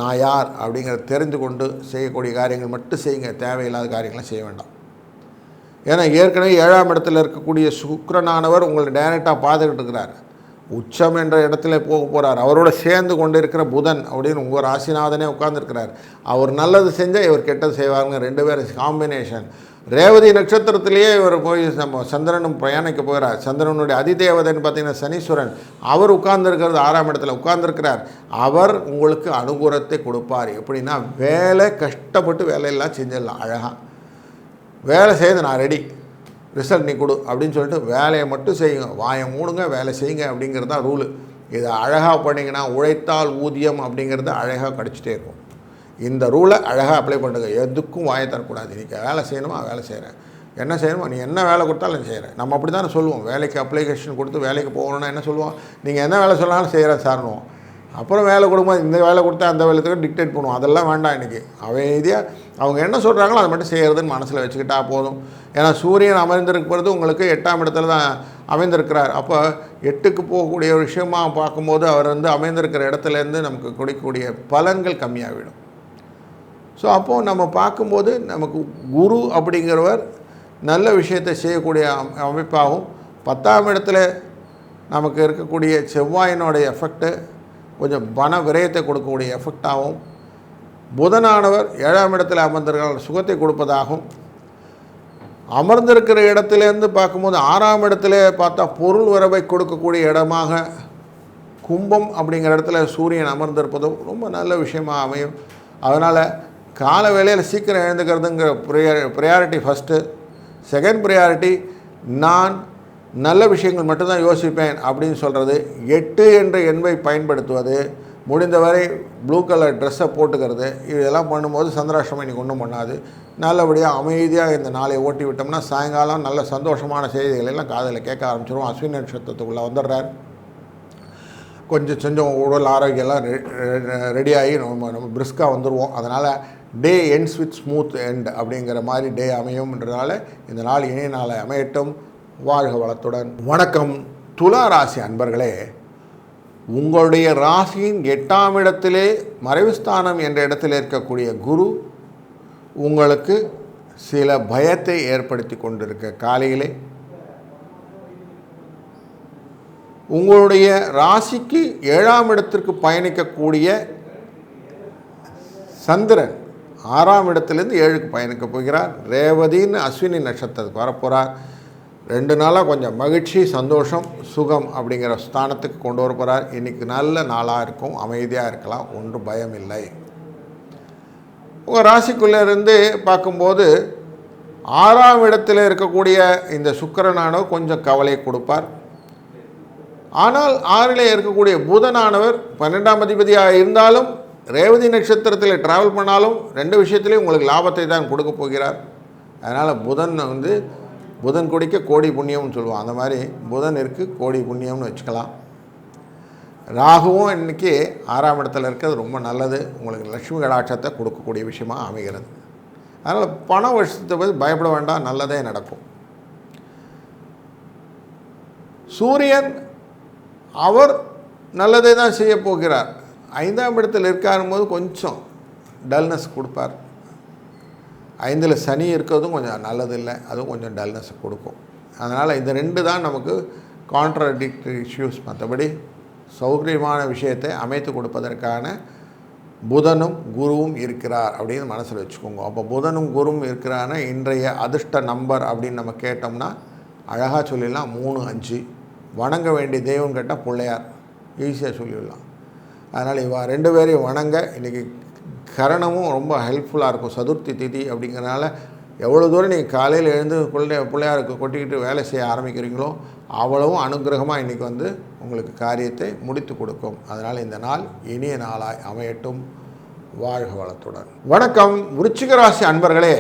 நான் யார் அப்படிங்கிறத தெரிந்து கொண்டு செய்யக்கூடிய காரியங்கள் மட்டும் செய்யுங்க. தேவையில்லாத காரியங்களை செய்ய வேண்டாம். ஏன்னா ஏற்கனவே 7ஆம் இடத்துல இருக்கக்கூடிய சுக்கிரனானவர் உங்களை டைரெக்டாக பார்த்துக்கிட்டு இருக்கிறார். உச்சம் என்ற இடத்துல போக போகிறார். அவரோட சேர்ந்து கொண்டு இருக்கிற புதன் அப்படின்னு உங்கள் ராசிநாதனே உட்கார்ந்துருக்கிறார். அவர் நல்லது செஞ்சால் இவர் கெட்டது செய்வாருங்க. 2 பேரும் காம்பினேஷன். ரேவதி நட்சத்திரத்திலேயே இவர் போய் நம்ம சந்திரனும் பிரயாணிக்க போகிறார். சந்திரனுடைய அதிதேவதைன்னு பார்த்தீங்கன்னா சனீஸ்வரன், அவர் உட்கார்ந்துருக்கிறது 6ஆம் இடத்துல உட்கார்ந்துருக்கிறார். அவர் உங்களுக்கு அனுகூலத்தை கொடுப்பார். எப்படின்னா வேலை கஷ்டப்பட்டு வேலையெல்லாம் செஞ்சிடலாம். அழகாக வேலை செய்து நான் ரெடி, ரிசல்ட் நீ கொடு அப்படின்னு சொல்லிட்டு வேலையை மட்டும் செய்யுங்க. வாயை மூடுங்க, வேலை செய்யுங்க அப்படிங்கிறது தான் ரூலு. இதை அழகாக பண்ணிங்கன்னா உழைத்தால் ஊதியம் அப்படிங்கிறது அழகாக கிடச்சிட்டே இருக்கும். இந்த ரூலை அழகாக அப்ளை பண்ணுங்க. எதுக்கும் வாயை தரக்கூடாது. இன்றைக்கி வேலை செய்யணுமா வேலை செய்கிறேன், என்ன செய்யணுமா நீ என்ன வேலை கொடுத்தாலும் நான் செய்கிறேன். நம்ம அப்படி தானே சொல்லுவோம். வேலைக்கு அப்ளிகேஷன் கொடுத்து வேலைக்கு போகணுன்னா என்ன சொல்லுவோம், நீங்கள் என்ன வேலை சொன்னாலும் செய்கிறேன் சார்னுவோம். அப்புறம் வேலை கொடுக்கும்போது இந்த வேலை கொடுத்தா அந்த வேலைத்துக்கு டிக்டேட் பண்ணுவோம். அதெல்லாம் வேண்டாம். இன்றைக்கி அமைதியாக அவங்க என்ன சொல்கிறாங்களோ அதை மட்டும் செய்கிறதுன்னு மனசில் வச்சுக்கிட்டா போதும். ஏன்னா சூரியன் அமர்ந்திருக்கிறது உங்களுக்கு 8ஆம் இடத்துல தான் அமைந்திருக்கிறார். அப்போ 8க்கு போகக்கூடிய ஒரு விஷயமாக பார்க்கும்போது அவர் அமைந்திருக்கிற இடத்துலேருந்து நமக்கு கொடுக்கக்கூடிய பலன்கள் கம்மியாகிவிடும். ஸோ அப்போது நம்ம பார்க்கும்போது நமக்கு குரு அப்படிங்கிறவர் நல்ல விஷயத்தை செய்யக்கூடிய அமைப்பாகவும், 10ஆம் இடத்துல நமக்கு இருக்கக்கூடிய செவ்வாயினுடைய எஃபெக்ட்டு கொஞ்சம் பண விரயத்தை கொடுக்கக்கூடிய எஃபெக்டாகவும், புதனானவர் 7ஆம் இடத்துல அமர்ந்திருக்கிற சுகத்தை கொடுப்பதாகவும், அமர்ந்திருக்கிற இடத்துலேருந்து பார்க்கும்போது 6ஆம் இடத்துல பார்த்தா பொருள் வரவை கொடுக்கக்கூடிய இடமாக கும்பம் அப்படிங்கிற இடத்துல சூரியன் அமர்ந்திருப்பதும் ரொம்ப நல்ல விஷயமாக அமையும். அதனால் கால வேளையில் சீக்கிரம் எழுந்துக்கிறதுங்கிற ப்ரையாரிட்டி ஃபஸ்ட்டு. செகண்ட் ப்ரையாரிட்டி நான் நல்ல விஷயங்கள் மட்டும்தான் யோசிப்பேன் அப்படின்னு சொல்கிறது. 8 என்ற எண்ணை பயன்படுத்துவது, முடிந்தவரை ப்ளூ கலர் ட்ரெஸ்ஸை போட்டுக்கிறது, இதெல்லாம் பண்ணும்போது சந்திராஷ்டமம் இன்றைக்கி ஒன்றும் பண்ணாது. நல்லபடியாக அமைதியாக இந்த நாளை ஓட்டி விட்டோம்னா சாயங்காலம் நல்ல சந்தோஷமான செய்திகளெல்லாம் காதில் கேட்க ஆரம்பிச்சிடும். அஸ்வினி நட்சத்திரத்துக்குள்ளே வந்துடுறார். கொஞ்சம் உடல் ஆரோக்கியம்லாம் ரெடியாகி நம்ம பிரிஸ்காக வந்துடுவோம். அதனால் டே எண்ட்ஸ் வித் ஸ்மூத் எண்ட் அப்படிங்கிற மாதிரி டே அமையும்ன்றதால இந்த நாள் இணைய நாளை அமையட்டும். வாழ்க வளத்துடன். வணக்கம் துலா ராசி அன்பர்களே, உங்களுடைய ராசியின் 8ஆம் இடத்திலே மறைவுஸ்தானம் என்ற இடத்தில் இருக்கக்கூடிய குரு உங்களுக்கு சில பயத்தை ஏற்படுத்தி கொண்டிருக்க காலையிலே உங்களுடைய ராசிக்கு 7ஆம் இடத்திற்கு பயணிக்கக்கூடிய சந்திரன் 6ஆம் இடத்துலேருந்து 7க்கு பயணிக்க போகிறார். ரேவதின்னு அஸ்வினி நட்சத்திரத்துக்கு வரப்போகிறார். 2 நாளாக கொஞ்சம் மகிழ்ச்சி, சந்தோஷம், சுகம் அப்படிங்கிற ஸ்தானத்துக்கு கொண்டு வர போகிறார். இன்றைக்கி நல்ல நாளாக இருக்கும், அமைதியாக இருக்கலாம், ஒன்றும் பயம் இல்லை. உங்கள் ராசிக்குள்ளே இருந்து பார்க்கும்போது 6ஆம் இடத்தில் இருக்கக்கூடிய இந்த சுக்கிரனானவர் கொஞ்சம் கவலை கொடுப்பார். ஆனால் 6லே இருக்கக்கூடிய புதனானவர் 12ஆம் அதிபதியாக இருந்தாலும் ரேவதி நட்சத்திரத்தில் ட்ராவல் பண்ணாலும் 2 விஷயத்துலேயும் உங்களுக்கு லாபத்தை தான் கொடுக்க போகிறார். அதனால் புதன் கொடிக்க கோடி புண்ணியம்னு சொல்லுவோம். அந்த மாதிரி புதன் இருக்குது, கோடி புண்ணியம்னு வச்சுக்கலாம். ராகுவும் இன்றைக்கி 6ஆம் இடத்துல இருக்கிறது ரொம்ப நல்லது. உங்களுக்கு லட்சுமி கடாட்சத்தை கொடுக்கக்கூடிய விஷயமாக அமைகிறது. அதனால் பண விஷயத்தை பற்றி பயப்பட வேண்டாம், நல்லதே நடக்கும். சூரியன் அவர் நல்லதை தான் செய்ய போகிறார். 5ஆம் இடத்தில் இருக்காரும்போது கொஞ்சம் டல்னஸ் கொடுப்பார். 5ல் சனி இருக்கிறதும் கொஞ்சம் நல்லதில்லை, அதுவும் கொஞ்சம் டல்னஸ் கொடுக்கும். அதனால் இந்த 2 தான் நமக்கு கான்ட்ராடிக்டரி இஷ்யூஸ். மற்றபடி சௌகரியமான விஷயத்தை அமைத்து கொடுப்பதற்கான புதனும் குருவும் இருக்கிறார் அப்படின்னு மனசில் வச்சுக்கோங்க. அப்போ புதனும் குருவும் இருக்கிறான இன்றைய அதிர்ஷ்ட நம்பர் அப்படின்னு நம்ம கேட்டோம்னா அழகாக சொல்லிடலாம் 3, 5. வணங்க வேண்டிய தெய்வம் கேட்டால் பிள்ளையார், ஈஸியாக சொல்லிடலாம். அதனால் இவா 2 பேரையும் வணங்க இன்றைக்கி கரணமும் ரொம்ப ஹெல்ப்ஃபுல்லாக இருக்கும். சதுர்த்தி திதி அப்படிங்கிறனால எவ்வளோ தூரம் நீங்கள் காலையில் எழுந்து பிள்ளையாருக்கு கொட்டிக்கிட்டு வேலை செய்ய ஆரம்பிக்கிறீங்களோ அவ்வளவும் அனுகிரகமாக இன்றைக்கி உங்களுக்கு காரியத்தை முடித்து கொடுக்கும். அதனால் இந்த நாள் இனிய நாளாய் அமையட்டும். வாழ்க வளத்துடன். வணக்கம் விருச்சிக ராசி அன்பர்களே.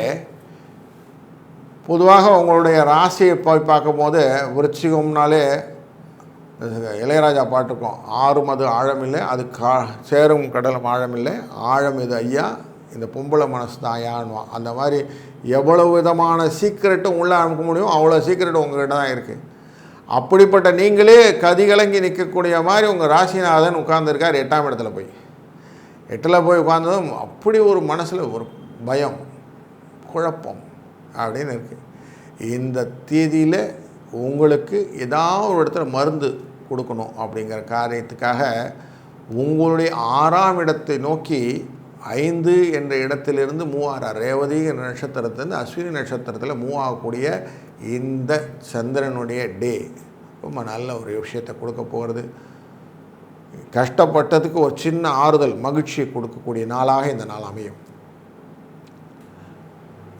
பொதுவாக உங்களுடைய ராசியை போய் பார்க்கும்போது விருச்சிகம்னாலே இளையராஜா பாட்டுருக்கோம், ஆறும் அது ஆழமில்லை, அது சேரும் கடலும் ஆழமில்லை, ஆழம் இது ஐயா, இந்த பொம்பளை மனசு தான் ஐயான்வான். அந்த மாதிரி எவ்வளவு விதமான சீக்கிரட்டும் உள்ளே அனுப்ப முடியும், அவ்வளோ சீக்கிரட்டும் உங்கள்கிட்ட தான் இருக்குது. அப்படிப்பட்ட நீங்களே கதிகலங்கி நிற்கக்கூடிய மாதிரி உங்கள் ராசிநாதன் உட்கார்ந்துருக்கார் 8ஆம் இடத்துல போய். 8ல் போய் உட்கார்ந்ததும் அப்படி ஒரு மனசில் ஒரு பயம், குழப்பம் அப்படின்னு இருக்குது. இந்த தேதியில் உங்களுக்கு ஏதாவது ஒரு இடத்துல மருந்து கொடுக்கணும் அப்படிங்கிற காரியத்துக்காக உங்களுடைய 6ஆம் இடத்தை நோக்கி 5 என்ற இடத்திலிருந்து மூவ் ஆகிறார். ரேவதி என்ற நட்சத்திரத்திலிருந்து அஸ்வினி நட்சத்திரத்தில் மூவ் ஆகக்கூடிய இந்த சந்திரனுடைய டே ரொம்ப நல்ல ஒரு விஷயத்தை கொடுக்க போகிறது. கஷ்டப்பட்டதுக்கு ஒரு சின்ன ஆறுதல், மகிழ்ச்சியை கொடுக்கக்கூடிய நாளாக இந்த நாள் அமையும்.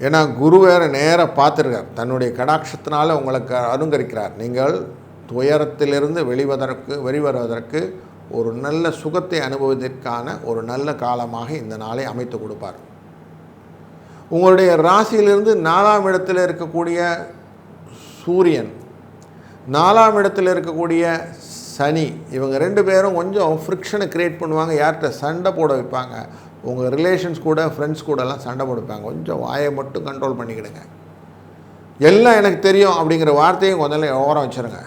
ஏன்னா குரு வேறு நேராக பார்த்துருக்கார், தன்னுடைய கடாட்சத்தினால் உங்களுக்கு அனுகரிக்கிறார். நீங்கள் துயரத்திலிருந்து வெளிவருவதற்கு ஒரு நல்ல சுகத்தை அனுபவத்திற்கான ஒரு நல்ல காலமாக இந்த நாளை அமைத்து கொடுப்பார். உங்களுடைய ராசியிலிருந்து 4ஆம் இடத்தில் இருக்கக்கூடிய சூரியன், 4ஆம் இடத்தில் இருக்கக்கூடிய சனி, இவங்க 2 பேரும் கொஞ்சம் ஃப்ரிக்ஷனை க்ரியேட் பண்ணுவாங்க. யார்கிட்ட சண்டை போட வைப்பாங்க, உங்கள் ரிலேஷன்ஸ் கூட ஃப்ரெண்ட்ஸ் கூடலாம் சண்டை போடுப்பாங்க. கொஞ்சம் வாயை மட்டும் கண்ட்ரோல் பண்ணிக்கிடுங்க. எல்லாம் எனக்கு தெரியும் அப்படிங்கிற வார்த்தையும் கொஞ்சம் ஓரம் வச்சுருங்க.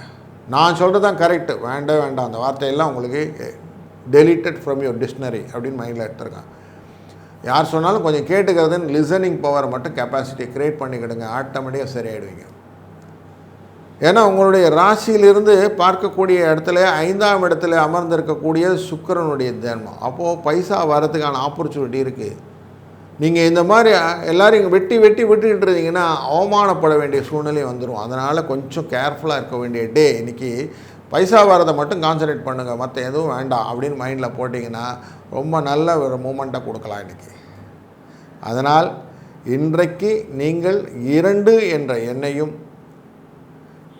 நான் சொல்கிறது தான் கரெக்டு, வேண்டாம் அந்த வார்த்தையெல்லாம் உங்களுக்கு டெலிட்டட் ஃப்ரம் யுவர் டிக்ஷனரி அப்படின்னு மைண்டில் எடுத்துருக்கேன். யார் சொன்னாலும் கொஞ்சம் கேட்டுக்கிறதுன்னு லிசனிங் பவர் மட்டும் கெப்பாசிட்டியை க்ரியேட் பண்ணிக்கிடுங்க, ஆட்டோமேட்டிக்காக சரியாயிடுவீங்க. ஏன்னா உங்களுடைய ராசியிலிருந்து பார்க்கக்கூடிய இடத்துல 5ஆம் இடத்துல அமர்ந்திருக்கக்கூடிய சுக்கிரனுடைய தர்மம். அப்போது பைசா வரதுக்கான ஆப்பர்ச்சுனிட்டி இருக்குது. நீங்கள் இந்த மாதிரி எல்லோரும் விட்டுக்கிட்டு இருந்தீங்கன்னா அவமானப்பட வேண்டிய சூழ்நிலை வந்துடும். அதனால் கொஞ்சம் கேர்ஃபுல்லாக இருக்க வேண்டிய டே இன்றைக்கி. பைசா வரதை மட்டும் கான்சன்ட்ரேட் பண்ணுங்கள், மற்ற எதுவும் வேண்டாம் அப்படின்னு மைண்டில் போட்டிங்கன்னா ரொம்ப நல்ல ஒரு மூமெண்ட்டை கொடுக்கலாம் இன்றைக்கி. அதனால் இன்றைக்கு நீங்கள் 2 என்ற எண்ணையும்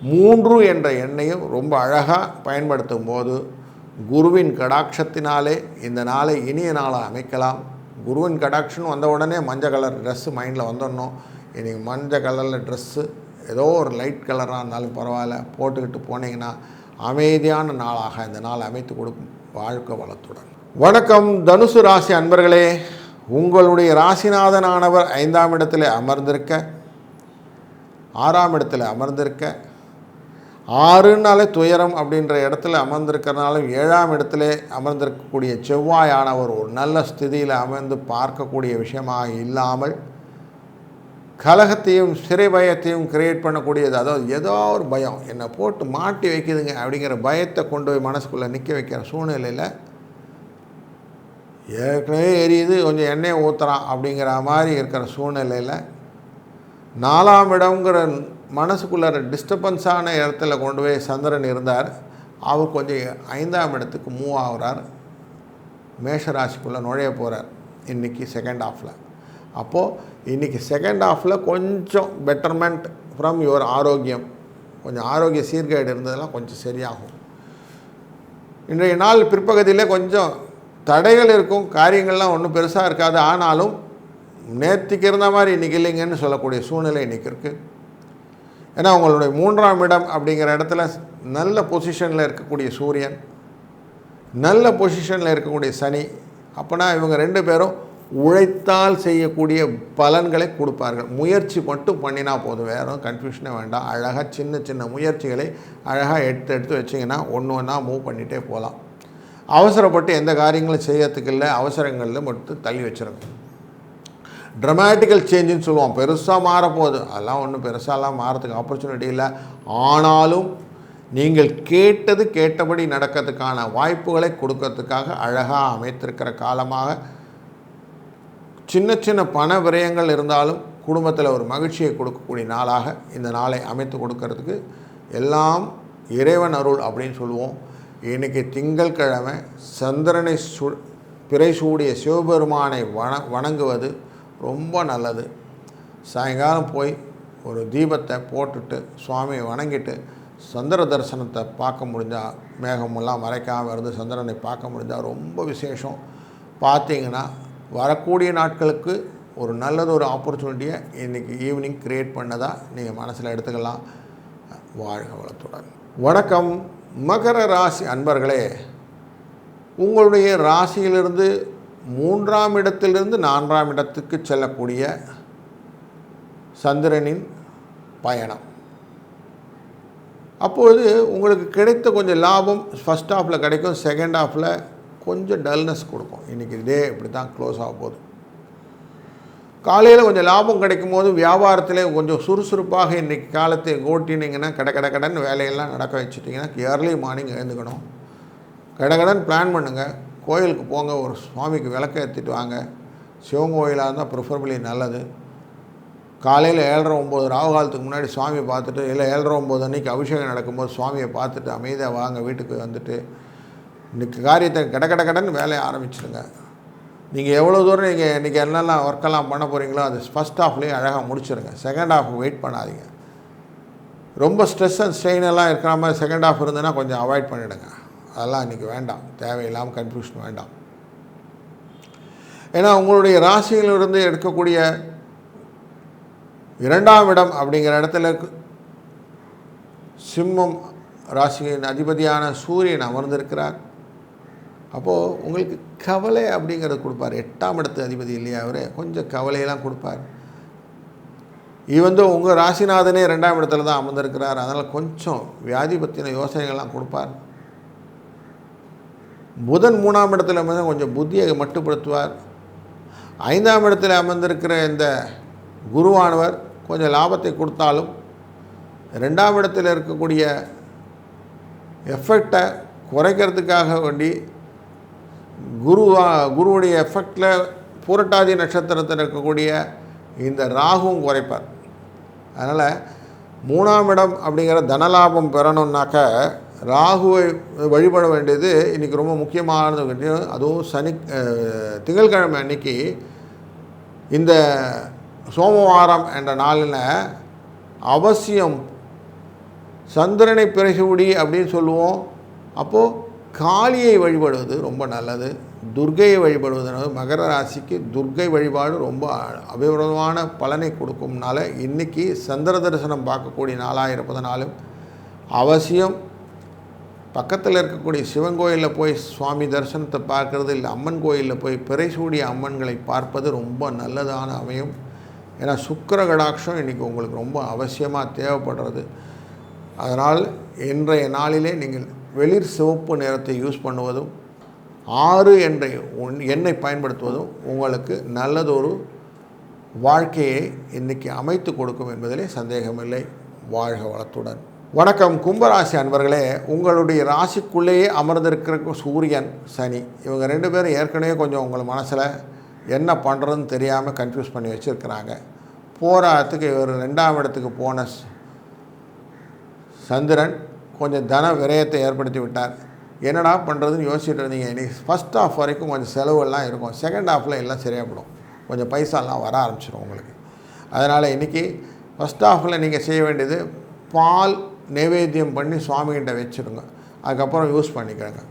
3 என்ற எண்ணையும் ரொம்ப அழகாக பயன்படுத்தும் போது குருவின் கடாட்சத்தினாலே இந்த நாளை இனிய நாளாக அமைக்கலாம். குருவின் கடாட்சன் வந்த உடனே மஞ்சள் கலர் ட்ரெஸ்ஸு மைண்டில் வந்துடணும். இன்றைக்கி மஞ்சள் கலரில் ட்ரெஸ்ஸு ஏதோ ஒரு லைட் கலராக இருந்தாலும் பரவாயில்ல போட்டுக்கிட்டு போனீங்கன்னா அமைதியான நாளாக இந்த நாள் அமைத்து கொடுக்கும். வாழ்க்கை வளத்துடன். வணக்கம் தனுசு ராசி அன்பர்களே. உங்களுடைய ராசிநாதனானவர் 5ஆம் இடத்தில் அமர்ந்திருக்க, 6ஆம் இடத்தில் அமர்ந்திருக்க, 6னாலே துயரம் அப்படின்ற இடத்துல அமர்ந்திருக்கிறனாலும் 7ஆம் இடத்துல அமர்ந்திருக்கக்கூடிய செவ்வாயானவர் ஒரு நல்ல ஸ்திதியில் அமர்ந்து பார்க்கக்கூடிய விஷயமாக இல்லாமல் கலகத்தையும் சிறை பயத்தையும் கிரியேட் பண்ணக்கூடியது. அதாவது ஏதோ ஒரு பயம் என்னை போட்டு மாட்டி வைக்குதுங்க அப்படிங்கிற பயத்தை கொண்டு போய் மனசுக்குள்ளே நிற்க வைக்கிற சூழ்நிலையில் ஏற்கனவே எரியுது கொஞ்சம் எண்ணெயை ஊற்றுறான் அப்படிங்கிற மாதிரி இருக்கிற சூழ்நிலையில் 4ஆம் இடங்கிற மனசுக்குள்ளார டிஸ்டர்பன்ஸான இடத்துல கொண்டு போய் சந்திரன் இருந்தார். அவர் கொஞ்சம் 5ஆம் இடத்துக்கு மூவ் ஆகிறார், மேஷராசிக்குள்ளே நுழைய போகிறார் இன்றைக்கி செகண்ட் ஹாஃபில். அப்போது இன்றைக்கி செகண்ட் ஹாஃபில் கொஞ்சம் பெட்டர்மெண்ட் ஃப்ரம் யுவர் ஆரோக்கியம், கொஞ்சம் ஆரோக்கிய சீர்கேடு இருந்ததெல்லாம் கொஞ்சம் சரியாகும். இன்றைய நாள் பிற்பகுதியில் கொஞ்சம் தடைகள் இருக்கும், காரியங்கள்லாம் ஒன்றும் பெருசாக இருக்காது. ஆனாலும் நேற்றுக்கு இருந்த மாதிரி இன்றைக்கி இல்லைங்கன்னு சொல்லக்கூடிய சூழ்நிலை இன்றைக்கி இருக்குது. ஏன்னா உங்களுடைய 3ஆம் இடம் அப்படிங்கிற இடத்துல நல்ல பொசிஷனில் இருக்கக்கூடிய சூரியன், நல்ல பொசிஷனில் இருக்கக்கூடிய சனி. அப்போனா இவங்க 2 பேரும் உழைத்தால் செய்யக்கூடிய பலன்களை கொடுப்பார்கள். முயற்சி மட்டும் பண்ணினா போதும், வேறு கன்ஃபியூஷனே வேண்டாம். அழகாக சின்ன சின்ன முயற்சிகளை அழகாக எடுத்து வச்சிங்கன்னா ஒன்று ஒன்றா மூவ் பண்ணிகிட்டே போகலாம். அவசரப்பட்டு எந்த காரியங்களும் செய்யறதுக்கு இல்லை, அவசரங்களில் மட்டும் தள்ளி வச்சுருங்க. ட்ரமேட்டிக்கல் சேஞ்சுன்னு சொல்லுவோம், பெருசாக மாறப்போகுது, அதெல்லாம் ஒன்றும் பெருசாலாம் மாறதுக்கு ஆப்பர்ச்சுனிட்டி இல்லை. ஆனாலும் நீங்கள் கேட்டபடி நடக்கிறதுக்கான வாய்ப்புகளை கொடுக்கறதுக்காக அழகாக அமைத்திருக்கிற காலமாக, சின்ன சின்ன பண விரயங்கள் இருந்தாலும் குடும்பத்தில் ஒரு மகிழ்ச்சியை கொடுக்கக்கூடிய நாளாக இந்த நாளை அமைத்து கொடுக்கறதுக்கு எல்லாம் இறைவன் அருள் அப்படின்னு சொல்லுவோம். இன்றைக்கி திங்கட்கிழமை சந்திரனை பிறை சூடிய சிவபெருமானை வணங்குவது ரொம்ப நல்லது. சாயங்காலம் போய் ஒரு தீபத்தை போட்டுட்டு சுவாமியை வணங்கிட்டு சந்திர தரிசனத்தை பார்க்க முடிஞ்சால், மேகமெல்லாம் மறைக்காமல் இருந்து சந்திரனை பார்க்க முடிஞ்சால் ரொம்ப விசேஷம். பார்த்தீங்கன்னா வரக்கூடிய நாட்களுக்கு ஒரு நல்லது ஒரு ஆப்பர்ச்சுனிட்டியை இன்றைக்கி ஈவினிங் க்ரியேட் பண்ணதாக நீங்கள் மனசில் எடுத்துக்கலாம். வாழ்க வளத்துடன். வணக்கம் மகர ராசி அன்பர்களே, உங்களுடைய ராசியிலிருந்து 3ஆம் இடத்திலிருந்து 4ஆம் இடத்துக்கு செல்லக்கூடிய சந்திரனின் பயணம். அப்பொழுது உங்களுக்கு கிடைத்த கொஞ்சம் லாபம் ஃபஸ்ட் ஹாஃபில் கிடைக்கும், செகண்ட் ஹாஃபில் கொஞ்சம் டல்னஸ் கொடுக்கும். இன்றைக்கி டே இப்படி தான் க்ளோஸ் ஆக போகுது. காலையில் கொஞ்சம் லாபம் கிடைக்கும் போது வியாபாரத்தில் கொஞ்சம் சுறுசுறுப்பாக இன்றைக்கி காலத்தை ஓட்டினீங்கன்னா கடன் வேலையெல்லாம் நடக்க வச்சுட்டிங்கன்னா ஏர்லி மார்னிங் எழுந்துக்கணும். கடன் பிளான் பண்ணுங்கள். கோயிலுக்கு போங்க, ஒரு சுவாமிக்கு விளக்க ஏற்றிட்டு வாங்க. சிவன் கோயிலாக இருந்தால் ப்ரிஃபரபிளி நல்லது. காலையில் 7:30-9 ராகு காலத்துக்கு முன்னாடி சுவாமியை பார்த்துட்டு, இல்லை 7:30-9 அன்றைக்கி அபிஷேகம் நடக்கும்போது சுவாமியை பார்த்துட்டு அமைதியாக வாங்க. வீட்டுக்கு வந்துட்டு இன்றைக்கி காரியத்தை கடன் வேலையை ஆரம்பிச்சிடுங்க. நீங்கள் எவ்வளோ தூரம் நீங்கள் இன்றைக்கி என்னெல்லாம் ஒர்க்கெல்லாம் பண்ண போகிறீங்களோ அது ஃபஸ்ட் ஹாஃப்லேயே அழகாக முடிச்சிடுங்க. செகண்ட் ஹாஃப் வெயிட் பண்ணாதீங்க. ரொம்ப ஸ்ட்ரெஸ் அண்ட் ஸ்ட்ரெயின் எல்லாம் இருக்கிற மாதிரி செகண்ட் ஹாஃப் இருந்ததுன்னா கொஞ்சம் அவாய்ட் பண்ணிவிடுங்க. அதெல்லாம் இன்றைக்கி வேண்டாம், தேவையில்லாமல் கன்ஃபியூஷன் வேண்டாம். ஏன்னா உங்களுடைய ராசியிலிருந்து எடுக்கக்கூடிய 2ஆம் இடம் அப்படிங்கிற இடத்துல சிம்மம் ராசியின் அதிபதியான சூரியன் அமர்ந்திருக்கிறார். அப்போது உங்களுக்கு கவலை அப்படிங்கிறது கொடுப்பார். 8ஆம் இடத்து அதிபதி இல்லையா அவர், கொஞ்சம் கவலையெல்லாம் கொடுப்பார். உங்கள் ராசிநாதனே 2ஆம் இடத்துல தான் அமர்ந்திருக்கிறார். அதனால் கொஞ்சம் வியாதி பற்றின யோசனைகள்லாம் கொடுப்பார். புதன் 3ஆம் இடத்துல அமர்ந்து கொஞ்சம் புத்தியை மட்டுப்படுத்துவார். 5ஆம் இடத்துல அமர்ந்திருக்கிற இந்த குருவானவர் கொஞ்சம் லாபத்தை கொடுத்தாலும் 2ஆம் இடத்தில் இருக்கக்கூடிய எஃபெக்டை குறைக்கிறதுக்காக வேண்டி குருவுடைய எஃபெக்டில் பூரட்டாதி நட்சத்திரத்தில் இருக்கக்கூடிய இந்த ராகுவும் குறைப்பார். அதனால் 3ஆம் இடம் அப்படிங்கிற தனலாபம் பெறணுன்னாக்க ராகுவை வழிபட வேண்டியது இன்றைக்கி ரொம்ப முக்கியமானது. அதுவும் திங்கட்கிழமை அன்றைக்கி இந்த சோமவாரம் என்ற நாளில் அவசியம் சந்திரனை பிறைசூடி அப்படின்னு சொல்லுவோம். அப்போது காளியை வழிபடுவது ரொம்ப நல்லது. துர்க்கையை வழிபடுவது மகர ராசிக்கு துர்க்கை வழிபாடு ரொம்ப அபிவிரதமான பலனை கொடுக்கும்னால இன்றைக்கி சந்திர தரிசனம் பார்க்கக்கூடிய நாளாக இருப்பதனாலும் அவசியம் பக்கத்தில் இருக்கக்கூடிய சிவன் கோயிலில் போய் சுவாமி தரிசனத்தை பார்க்குறது, இல்லை அம்மன் கோயிலில் போய் பிறைசூடிய அம்மன்களை பார்ப்பது ரொம்ப நல்லதான அமையும். ஏன்னா சுக்கிர கடாட்சம் இன்றைக்கி உங்களுக்கு ரொம்ப அவசியமாக தேவைப்படுறது. அதனால் இன்றைய நாளிலே நீங்கள் வெளிர் சிவப்பு நிறத்தை யூஸ் பண்ணுவதும் 6 என்ற எண்ணை பயன்படுத்துவதும் உங்களுக்கு நல்லதொரு வாழ்க்கையை இன்றைக்கி அமைத்து கொடுக்கும் என்பதிலே சந்தேகமில்லை. வாழ்க வளத்துடன். வணக்கம் கும்பராசி அன்பர்களே, உங்களுடைய ராசிக்குள்ளேயே அமர்ந்திருக்கிற சூரியன் சனி இவங்க 2 பேரும் ஏற்கனவே கொஞ்சம் உங்கள் மனசில் என்ன பண்ணுறதுன்னு தெரியாமல் கன்ஃபியூஸ் பண்ணி வச்சுருக்கிறாங்க. போராட்டத்துக்கு இவர் 2ஆம் இடத்துக்கு போன சந்திரன் கொஞ்சம் தன விரயத்தை ஏற்படுத்தி விட்டார். என்னடா பண்ணுறதுன்னு யோசிச்சுட்டு இருந்தீங்க. இன்றைக்கி ஃபஸ்ட் ஹாஃப் வரைக்கும் கொஞ்சம் செலவுலாம் இருக்கும். செகண்ட் ஹாஃபில் எல்லாம் சரியாகப்படும், கொஞ்சம் பைசாலாம் வர ஆரம்பிச்சிடும் உங்களுக்கு. அதனால் இன்றைக்கி ஃபஸ்ட் ஹாஃபில் நீங்கள் செய்ய வேண்டியது பால் நைவேத்தியம் பண்ணி சுவாமிகிட்ட வச்சுருங்க. அதுக்கப்புறம் யூஸ் பண்ணிக்கிறேங்க.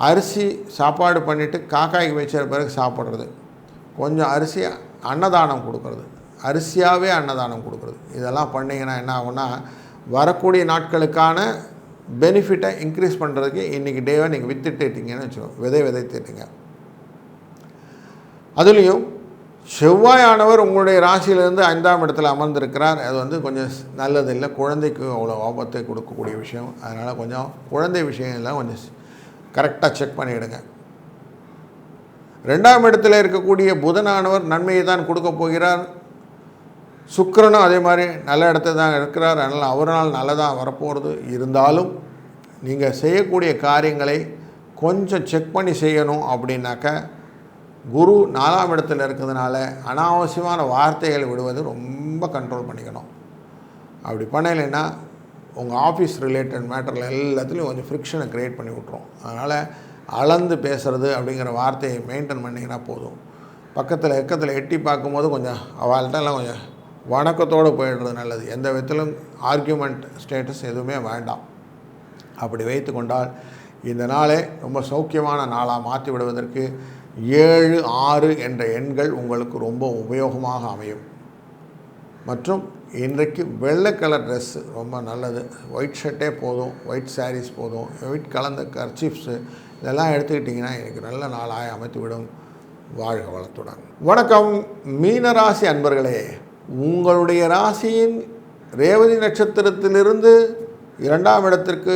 அரிசி சாப்பாடு பண்ணிவிட்டு காக்காய்க்கு வச்ச பிறகு சாப்பிட்றது, கொஞ்சம் அரிசி அன்னதானம் கொடுக்குறது, அரிசியாகவே அன்னதானம் கொடுக்குறது, இதெல்லாம் பண்ணிங்கன்னா என்ன ஆகும்னா வரக்கூடிய நாட்களுக்கான பெனிஃபிட்டை இன்க்ரீஸ் பண்ணுறதுக்கு இன்றைக்கி டேவை நீங்கள் வித்துட்டுட்டீங்கன்னு வச்சுக்கோங்க, விதைத்துட்டீங்க. அதுலேயும் செவ்வாயானவர் உங்களுடைய ராசியிலேருந்து 5ஆம் இடத்துல அமர்ந்திருக்கிறார். அது கொஞ்சம் நல்லதில்லை, குழந்தைக்கு அவ்வளோ ஆபத்தை கொடுக்கக்கூடிய விஷயம். அதனால் கொஞ்சம் குழந்தை விஷயங்கள்லாம் கொஞ்சம் கரெக்டாக செக் பண்ணிவிடுங்க. 2ஆம் இடத்துல இருக்கக்கூடிய புதனானவர் நன்மையை தான் கொடுக்க போகிறார். சுக்கிரனும் அதே மாதிரி நல்ல இடத்துல தான் இருக்கிறார். அதனால் அவரால் நல்லதாக வரப்போகிறது. இருந்தாலும் நீங்கள் செய்யக்கூடிய காரியங்களை கொஞ்சம் செக் பண்ணி செய்யணும். அப்படின்னாக்க குரு 4ஆம் இடத்துல இருக்கிறதுனால அனாவசியமான வார்த்தைகளை விடுவது ரொம்ப கண்ட்ரோல் பண்ணிக்கணும். அப்படி பண்ணலைன்னா உங்கள் ஆஃபீஸ் ரிலேட்டட் மேட்டரில் எல்லாத்துலேயும் கொஞ்சம் ஃப்ரிக்ஷனை க்ரியேட் பண்ணி விட்ரும். அதனால் அளந்து பேசுகிறது அப்படிங்கிற வார்த்தையை மெயின்டைன் பண்ணிங்கன்னா போதும். பக்கத்தில் எக்கத்தில் எட்டி பார்க்கும்போது கொஞ்சம் அவள்கிட்டலாம் கொஞ்சம் வணக்கத்தோடு போயிடுறது நல்லது. எந்த விதத்திலும் ஆர்கியூமெண்ட் ஸ்டேட்டஸ் எதுவுமே வேண்டாம். அப்படி வைத்து கொண்டால் இந்த நாளை ரொம்ப சௌக்கியமான நாளாக மாற்றி விடுவதற்கு 7, 6 என்ற எண்கள் உங்களுக்கு ரொம்ப உபயோகமாக அமையும். மற்றும் இன்றைக்கு வெள்ளை கலர் ட்ரெஸ்ஸு ரொம்ப நல்லது. ஒயிட் ஷர்ட்டே போதும், ஒயிட் சாரீஸ் போதும், ஒயிட் கலந்த கர்ச்சீஃப்ஸு இதெல்லாம் எடுத்துக்கிட்டிங்கன்னா எனக்கு நல்ல நாளாக அமைத்துவிடும். வாழ்க வளத்துடன். வணக்கம் மீனராசி அன்பர்களே. உங்களுடைய ராசியின் ரேவதி நட்சத்திரத்திலிருந்து 2ஆம் இடத்திற்கு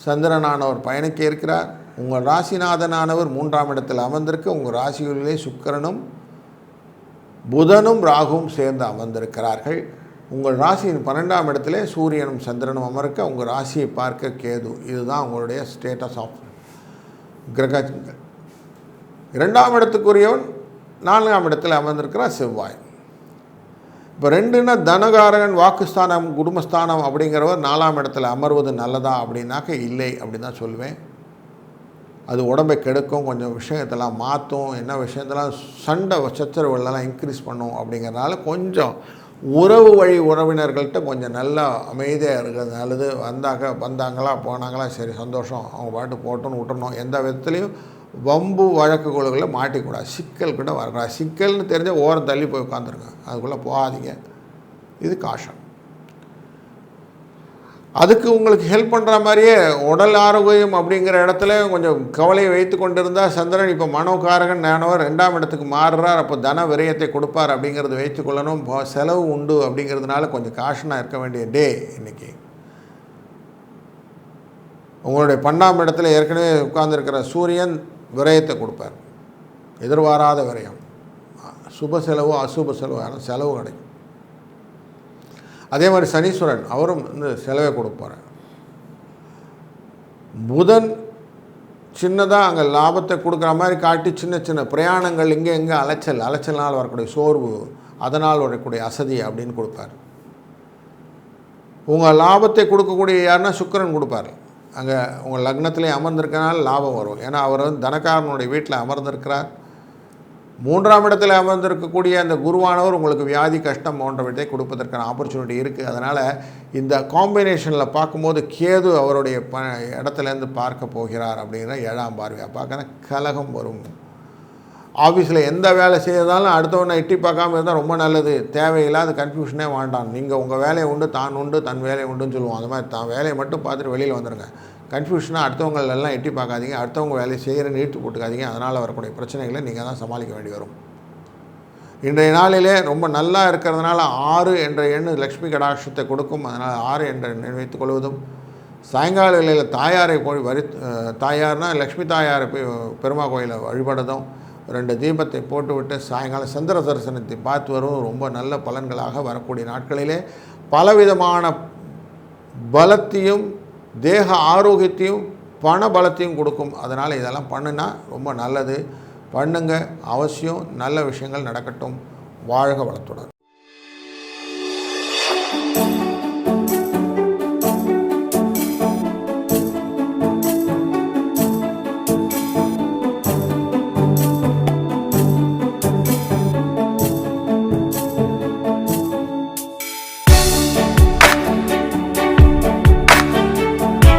சந்திரனானவர் பயணிக்க இருக்கிறார். உங்கள் ராசிநாதனானவர் 3ஆம் இடத்தில் அமர்ந்திருக்க உங்கள் ராசிகளிலே சுக்கிரனும் புதனும் ராகுவும் சேர்ந்து அமர்ந்திருக்கிறார்கள். உங்கள் ராசியின் 12ஆம் இடத்திலே சூரியனும் சந்திரனும் அமர்க்க உங்கள் ராசியை பார்க்க கேது. இதுதான் உங்களுடைய ஸ்டேட்டஸ் ஆஃப் கிரகங்கள். 2ஆம் இடத்துக்குரியவன் 4ஆம் இடத்தில் அமர்ந்திருக்கிறார் செவ்வாய். இப்போ 2ன்னா தனகாரகன், வாக்குஸ்தானம், குடும்பஸ்தானம் அப்படிங்கிறவர் 4ஆம் இடத்துல அமர்வது நல்லதா அப்படின்னாக்க இல்லை அப்படி தான் சொல்லுவேன். அது உடம்பை கெடுக்கும், கொஞ்சம் விஷயத்தெல்லாம் மாற்றும், என்ன விஷயத்தெல்லாம் சண்டை சச்சரவுகளெல்லாம் இன்க்ரீஸ் பண்ணும். அப்படிங்கிறனால கொஞ்சம் உறவு வழி உறவினர்கள்ட்ட கொஞ்சம் நல்லா அமைதியாக இருக்கிறது நல்லது. வந்தாங்களா போனாங்களா சரி சந்தோஷம், அவங்க பாட்டு போட்டோன்னு விட்டுறணும். எந்த விதத்துலேயும் வம்பு வழக்குகளில் மாட்டிக்கூடாது. சிக்கல் கூட வரக்கூடாது. சிக்கல்னு தெரிஞ்ச ஓரம் தள்ளி போய் உட்காந்துருங்க, அதுக்குள்ளே போகாதீங்க. இது காஷன். அதுக்கு உங்களுக்கு ஹெல்ப் பண்ணுற மாதிரியே உடல் ஆரோக்கியம் அப்படிங்கிற இடத்துல கொஞ்சம் கவலையை வைத்து கொண்டிருந்தால் சந்திரன் இப்போ மனோகாரகன் ஞானவர் 2ஆம் இடத்துக்கு மாறுறார். அப்போ தன விரயத்தை கொடுப்பார் அப்படிங்கிறது வைத்துக்கொள்ளணும். செலவு உண்டு அப்படிங்கிறதுனால கொஞ்சம் காஷனாக இருக்க வேண்டிய டே இன்றைக்கி. உங்களுடைய 12ஆம் இடத்துல ஏற்கனவே உட்கார்ந்துருக்கிற சூரியன் விரயத்தை கொடுப்பார். எதிர்பாராத விரயம், சுப செலவு அசுப செலவு, ஆனால் செலவு கிடைக்கும். அதே மாதிரி சனீஸ்வரன் அவரும் இந்த செலவை கொடுப்பார். புதன் சின்னதாக அங்கே லாபத்தை கொடுக்குற மாதிரி காட்டி சின்ன சின்ன பிரயாணங்கள் இங்கே எங்கே அலைச்சல்னால் வரக்கூடிய சோர்வு, அதனால் வரக்கூடிய அசதி அப்படின்னு கொடுப்பார். உங்கள் லாபத்தை கொடுக்கக்கூடிய யாருன்னா சுக்கிரன் கொடுப்பார். அங்கே உங்கள் லக்னத்திலே அமர்ந்திருக்கனால லாபம் வரும். ஏன்னா அவர் வந்து தனக்காரனுடைய வீட்டில் அமர்ந்திருக்கிறார். 3ஆம் இடத்தில் அமர்ந்திருக்கக்கூடிய அந்த குருவானவர் உங்களுக்கு வியாதி கஷ்டம் போன்றவற்றை கொடுப்பதற்கான ஆப்பர்ச்சுனிட்டி இருக்குது. அதனால் இந்த காம்பினேஷனில் பார்க்கும்போது கேது அவருடைய இடத்துலேருந்து பார்க்க போகிறார் அப்படிங்கிற 7ஆம் பார்வையாக பார்க்க கலகம் வரும். ஆஃபீஸில் எந்த வேலை செய்யறதாலும் அடுத்தவனை எட்டி பார்க்காம இருந்தால் ரொம்ப நல்லது. தேவையில்லாத கன்ஃபியூஷனே வேண்டாம். நீங்கள் உங்கள் வேலையை உண்டு, தான் உண்டு, தன் வேலையை உண்டுன்னு சொல்லுவோம். அந்த மாதிரி தான் வேலையை மட்டும் பார்த்துட்டு வெளியில் வந்துடுங்க. கன்ஃபியூஷனாக அடுத்தவங்களெல்லாம் எட்டி பார்க்காதீங்க. அடுத்தவங்க வேலையை செய்கிறேன்னு இழுத்து போட்டுக்காதீங்க. அதனால் வரக்கூடிய பிரச்சனைகளை நீங்கள் தான் சமாளிக்க வேண்டி வரும். இன்றைய நாளிலே ரொம்ப நல்லா இருக்கிறதுனால 6 என்ற எண் லக்ஷ்மி கடாட்சத்தை கொடுக்கும். அதனால் 6 என்ற எண் வைத்துக் கொள்வதும், சாயங்கால வேளையில் தாயாரை போய் தாயார்னால் லக்ஷ்மி தாயாரை போய் பெருமா கோயிலை வழிபடுறதும், 2 தீபத்தை போட்டுவிட்டு சாயங்காலம் சந்திர தரிசனத்தை பார்த்து வரும் ரொம்ப நல்ல பலன்களாக வரக்கூடிய நாட்களிலே பலவிதமான பலத்தையும் தேக ஆரோக்கியத்தையும் பண பலத்தையும் கொடுக்கும். அதனால் இதெல்லாம் பண்ணுனா ரொம்ப நல்லது. பண்ணுங்க, அவசியம் நல்ல விஷயங்கள் நடக்கட்டும். வாழ்க வளத்துடன்.